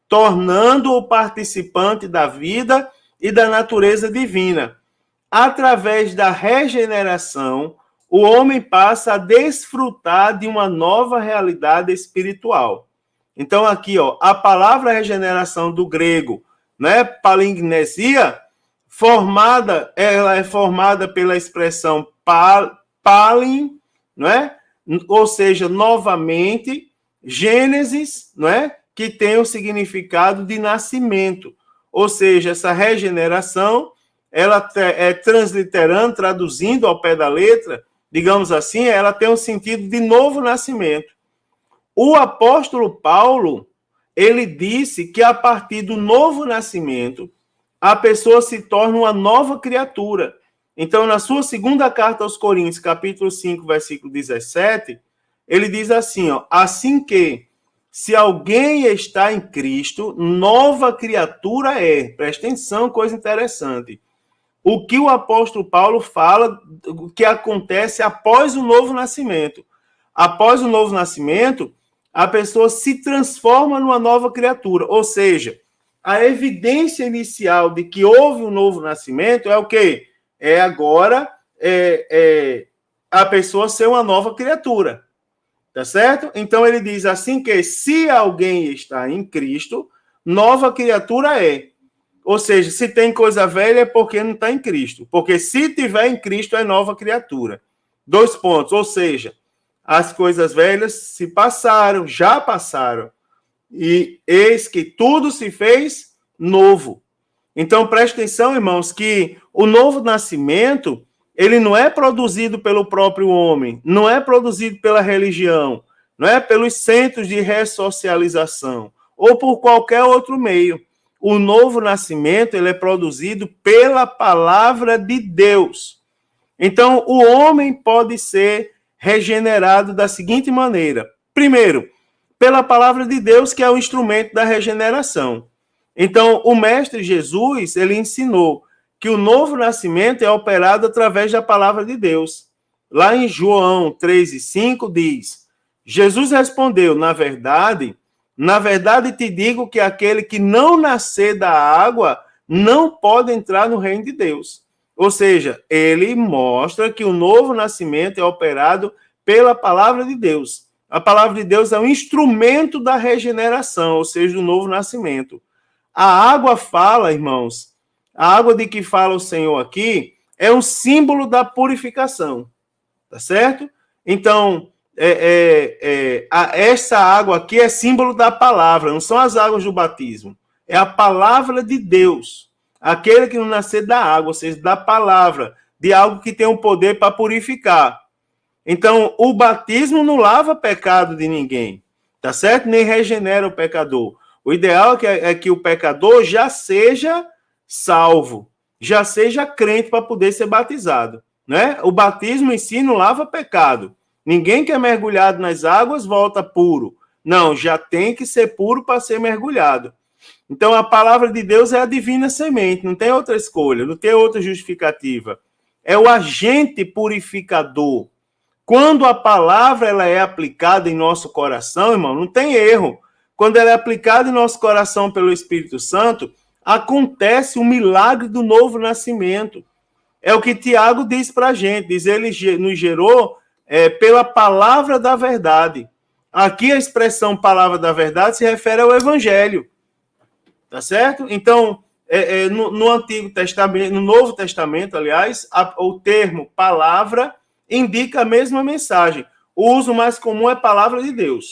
A: tornando-o participante da vida e da natureza divina. Através da regeneração, o homem passa a desfrutar de uma nova realidade espiritual. Então, aqui, a palavra regeneração do grego, né, palingenesia, ela é formada pela expressão palin, não é? Ou seja, novamente, Gênesis, não é? Que tem o significado de nascimento. Ou seja, essa regeneração, ela é transliterando, traduzindo ao pé da letra, digamos assim, ela tem um sentido de novo nascimento. O apóstolo Paulo, ele disse que a partir do novo nascimento, a pessoa se torna uma nova criatura. Então, na sua segunda carta aos Coríntios, capítulo 5, versículo 17, ele diz assim, assim que, se alguém está em Cristo, nova criatura é. Presta atenção, coisa interessante. O que o apóstolo Paulo fala que acontece após o novo nascimento. Após o novo nascimento, a pessoa se transforma numa nova criatura. Ou seja, a evidência inicial de que houve um novo nascimento é o quê? É agora a pessoa ser uma nova criatura. Tá certo? Então ele diz assim que se alguém está em Cristo, nova criatura é. Ou seja, se tem coisa velha é porque não está em Cristo. Porque se tiver em Cristo é nova criatura. 2 pontos. Ou seja, as coisas velhas se passaram, já passaram. E eis que tudo se fez novo. Então, preste atenção, irmãos, que o novo nascimento, ele não é produzido pelo próprio homem, não é produzido pela religião, não é pelos centros de ressocialização ou por qualquer outro meio. O novo nascimento, ele é produzido pela palavra de Deus. Então, o homem pode ser regenerado da seguinte maneira. Primeiro, pela palavra de Deus, que é o instrumento da regeneração. Então, o mestre Jesus, ele ensinou que o novo nascimento é operado através da palavra de Deus. Lá em João 3:5 diz, Jesus respondeu, na verdade te digo que aquele que não nascer da água não pode entrar no reino de Deus. Ou seja, ele mostra que o novo nascimento é operado pela palavra de Deus. A palavra de Deus é um instrumento da regeneração, ou seja, do novo nascimento. A água fala, irmãos, a água de que fala o Senhor aqui é um símbolo da purificação, tá certo? Então, essa água aqui é símbolo da palavra, não são as águas do batismo, é a palavra de Deus. Aquele que não nascer da água, ou seja, da palavra, de algo que tem um poder para purificar. Então, o batismo não lava pecado de ninguém, tá certo? Nem regenera o pecador. O ideal é que o pecador já seja salvo, já seja crente para poder ser batizado, né? O batismo em si não lava pecado. Ninguém que é mergulhado nas águas volta puro. Não, já tem que ser puro para ser mergulhado. Então, a palavra de Deus é a divina semente, não tem outra escolha, não tem outra justificativa. É o agente purificador. Quando a palavra ela é aplicada em nosso coração, irmão, não tem erro. Quando ela é aplicada em nosso coração pelo Espírito Santo, acontece o milagre do novo nascimento. É o que Tiago diz para a gente. Diz, ele nos gerou pela palavra da verdade. Aqui a expressão palavra da verdade se refere ao evangelho. Tá certo? Então, no Antigo Testamento, no Novo Testamento, aliás, o termo palavra indica a mesma mensagem. O uso mais comum é palavra de Deus.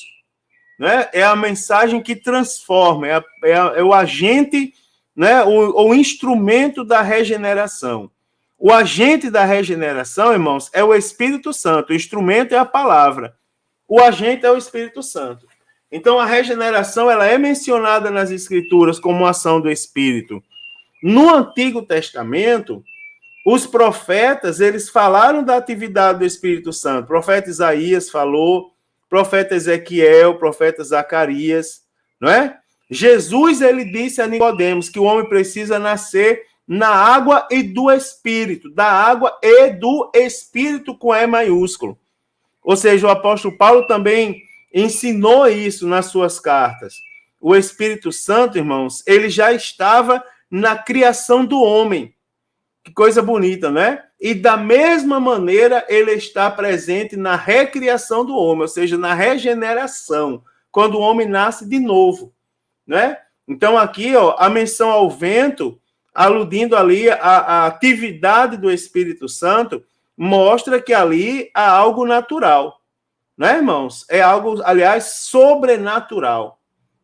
A: Né? É a mensagem que transforma, é o agente, né? O instrumento da regeneração. O agente da regeneração, irmãos, é o Espírito Santo. O instrumento é a palavra. O agente é o Espírito Santo. Então, a regeneração ela é mencionada nas Escrituras como ação do Espírito. No Antigo Testamento, os profetas, eles falaram da atividade do Espírito Santo. O profeta Isaías falou, profeta Ezequiel, profeta Zacarias, não é? Jesus, ele disse a Nicodemos que o homem precisa nascer na água e do Espírito, da água e do Espírito com E maiúsculo. Ou seja, o apóstolo Paulo também ensinou isso nas suas cartas. O Espírito Santo, irmãos, ele já estava na criação do homem. Que coisa bonita, né? E da mesma maneira ele está presente na recriação do homem, ou seja, na regeneração, quando o homem nasce de novo, né? Então aqui, ó, a menção ao vento, aludindo ali à atividade do Espírito Santo, mostra que ali há algo natural, né, irmãos? É algo, aliás, sobrenatural.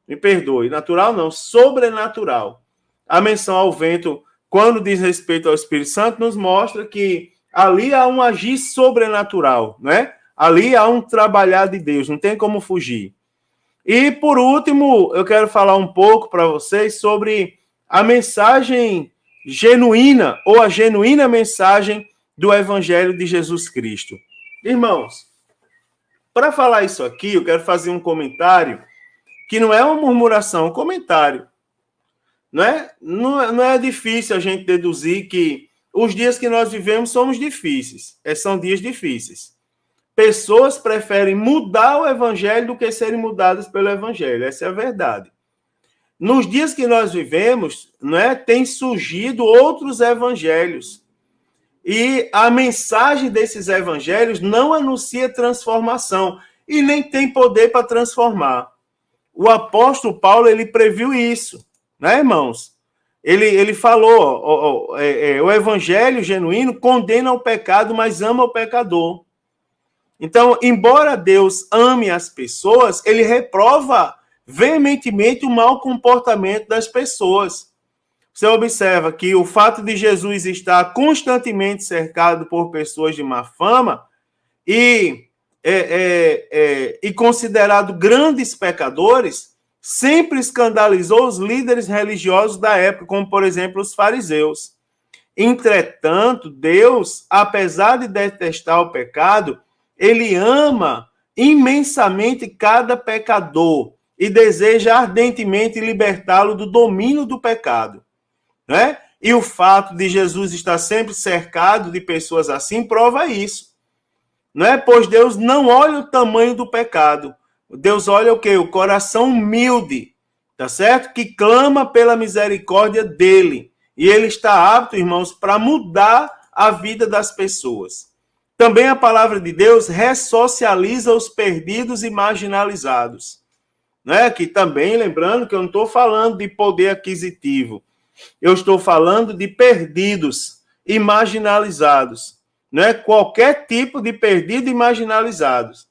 A: Me perdoe, natural não, sobrenatural. A menção ao vento, quando diz respeito ao Espírito Santo, nos mostra que ali há um agir sobrenatural, né? Ali há um trabalhar de Deus, não tem como fugir. E, por último, eu quero falar um pouco para vocês sobre a mensagem genuína, ou a genuína mensagem do Evangelho de Jesus Cristo. Irmãos, para falar isso aqui, eu quero fazer um comentário que não é uma murmuração, é um comentário. Não é difícil a gente deduzir que os dias que nós vivemos são dias difíceis. Pessoas preferem mudar o evangelho do que serem mudadas pelo evangelho. Essa é a verdade. Nos dias que nós vivemos, tem surgido outros evangelhos. E a mensagem desses evangelhos não anuncia transformação e nem tem poder para transformar. O apóstolo Paulo, ele previu isso, né, irmãos? Ele falou, o evangelho genuíno condena o pecado, mas ama o pecador. Então, embora Deus ame as pessoas, ele reprova veementemente o mau comportamento das pessoas. Você observa que o fato de Jesus estar constantemente cercado por pessoas de má fama e considerado grandes pecadores, sempre escandalizou os líderes religiosos da época, como, por exemplo, os fariseus. Entretanto, Deus, apesar de detestar o pecado, ele ama imensamente cada pecador e deseja ardentemente libertá-lo do domínio do pecado, né? E o fato de Jesus estar sempre cercado de pessoas assim prova isso, né? Pois Deus não olha o tamanho do pecado. Deus olha o quê? O coração humilde, tá certo? Que clama pela misericórdia dele. E ele está apto, irmãos, para mudar a vida das pessoas. Também a palavra de Deus ressocializa os perdidos e marginalizados. Né? Que também, lembrando que eu não estou falando de poder aquisitivo, eu estou falando de perdidos e marginalizados. Né? Qualquer tipo de perdido e marginalizados.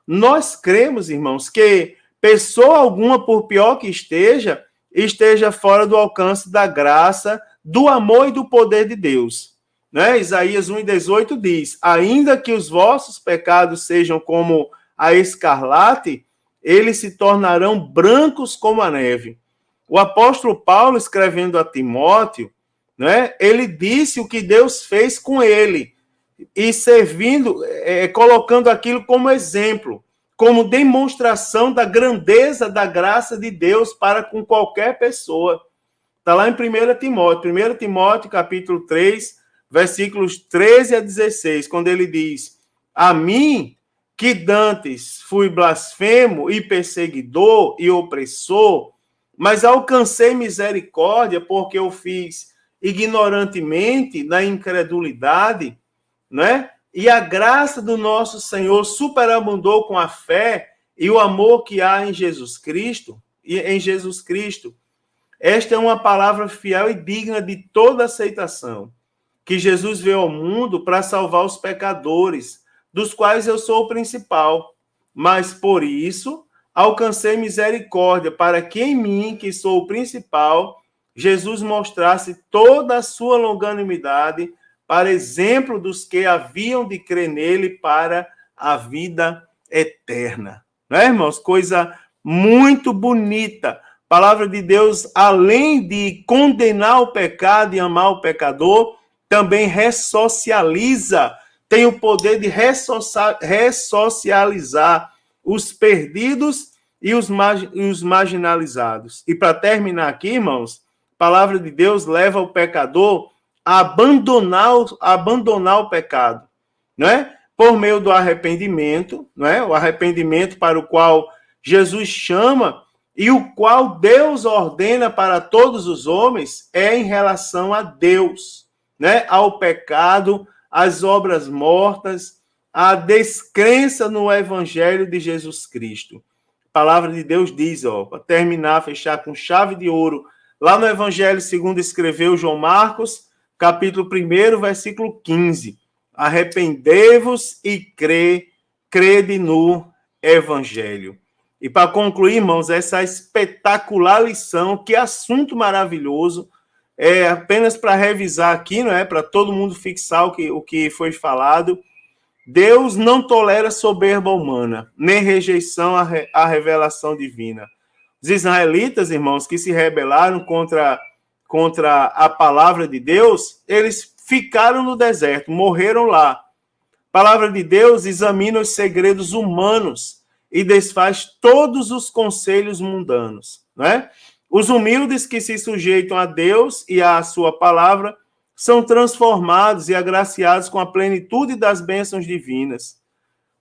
A: Nós cremos, irmãos, que pessoa alguma, por pior que esteja fora do alcance da graça, do amor e do poder de Deus. Né? Isaías 1,18 diz: ainda que os vossos pecados sejam como a escarlate, eles se tornarão brancos como a neve. O apóstolo Paulo, escrevendo a Timóteo, né, ele disse o que Deus fez com ele, e servindo, colocando aquilo como exemplo, como demonstração da grandeza da graça de Deus para com qualquer pessoa. Está lá em 1 Timóteo, capítulo 3, versículos 13 a 16, quando ele diz: a mim, que dantes fui blasfemo e perseguidor e opressor, mas alcancei misericórdia porque eu fiz ignorantemente na incredulidade, né? E a graça do nosso Senhor superabundou com a fé e o amor que há em Jesus Cristo, esta é uma palavra fiel e digna de toda aceitação, que Jesus veio ao mundo para salvar os pecadores, dos quais eu sou o principal. Mas por isso alcancei misericórdia, para que em mim, que sou o principal, Jesus mostrasse toda a sua longanimidade, para exemplo dos que haviam de crer nele para a vida eterna. Não é, irmãos? Coisa muito bonita. A palavra de Deus, além de condenar o pecado e amar o pecador, também ressocializa, tem o poder de ressocializar os perdidos e os marginalizados. E para terminar aqui, irmãos, a palavra de Deus leva o pecador a abandonar o pecado, não é? Por meio do arrependimento, não é? O arrependimento para o qual Jesus chama e o qual Deus ordena para todos os homens é em relação a Deus, né? Ao pecado, às obras mortas, à descrença no evangelho de Jesus Cristo. A palavra de Deus diz, para terminar, fechar com chave de ouro, lá no evangelho segundo escreveu João Marcos, capítulo 1, versículo 15. Arrependei-vos e crede no evangelho. E para concluir, irmãos, essa espetacular lição, que assunto maravilhoso, apenas para revisar aqui, não é? Para todo mundo fixar o que foi falado. Deus não tolera soberba humana, nem rejeição à revelação divina. Os israelitas, irmãos, que se rebelaram contra a palavra de Deus, eles ficaram no deserto, morreram lá. A palavra de Deus examina os segredos humanos e desfaz todos os conselhos mundanos, não é? Os humildes que se sujeitam a Deus e à sua palavra são transformados e agraciados com a plenitude das bênçãos divinas.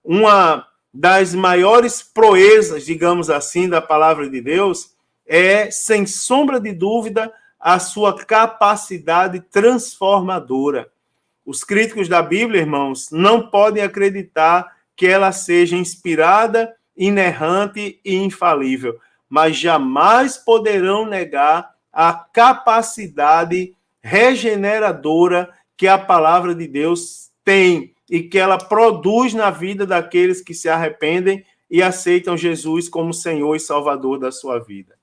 A: Uma das maiores proezas, digamos assim, da palavra de Deus é, sem sombra de dúvida, a sua capacidade transformadora. Os críticos da Bíblia, irmãos, não podem acreditar que ela seja inspirada, inerrante e infalível, mas jamais poderão negar a capacidade regeneradora que a palavra de Deus tem e que ela produz na vida daqueles que se arrependem e aceitam Jesus como Senhor e Salvador da sua vida.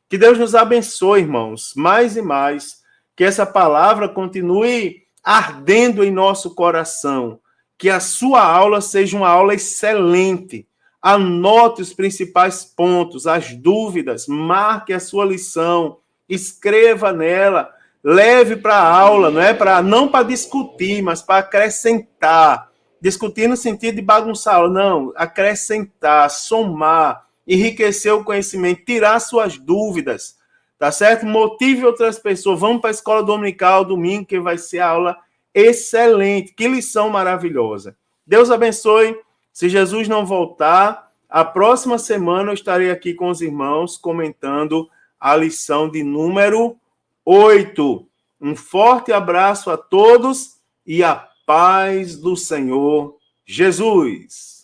A: Que Deus nos abençoe, irmãos, mais e mais, que essa palavra continue ardendo em nosso coração, que a sua aula seja uma aula excelente. Anote os principais pontos, as dúvidas, marque a sua lição, escreva nela, leve para a aula, não para discutir, mas para acrescentar. Discutir no sentido de bagunçar a aula, não, acrescentar, somar, enriquecer o conhecimento, tirar suas dúvidas, tá certo? Motive outras pessoas, vamos para a escola dominical domingo, que vai ser a aula excelente, que lição maravilhosa. Deus abençoe. Se Jesus não voltar, a próxima semana eu estarei aqui com os irmãos comentando a lição de número 8. Um forte abraço a todos e a paz do Senhor Jesus.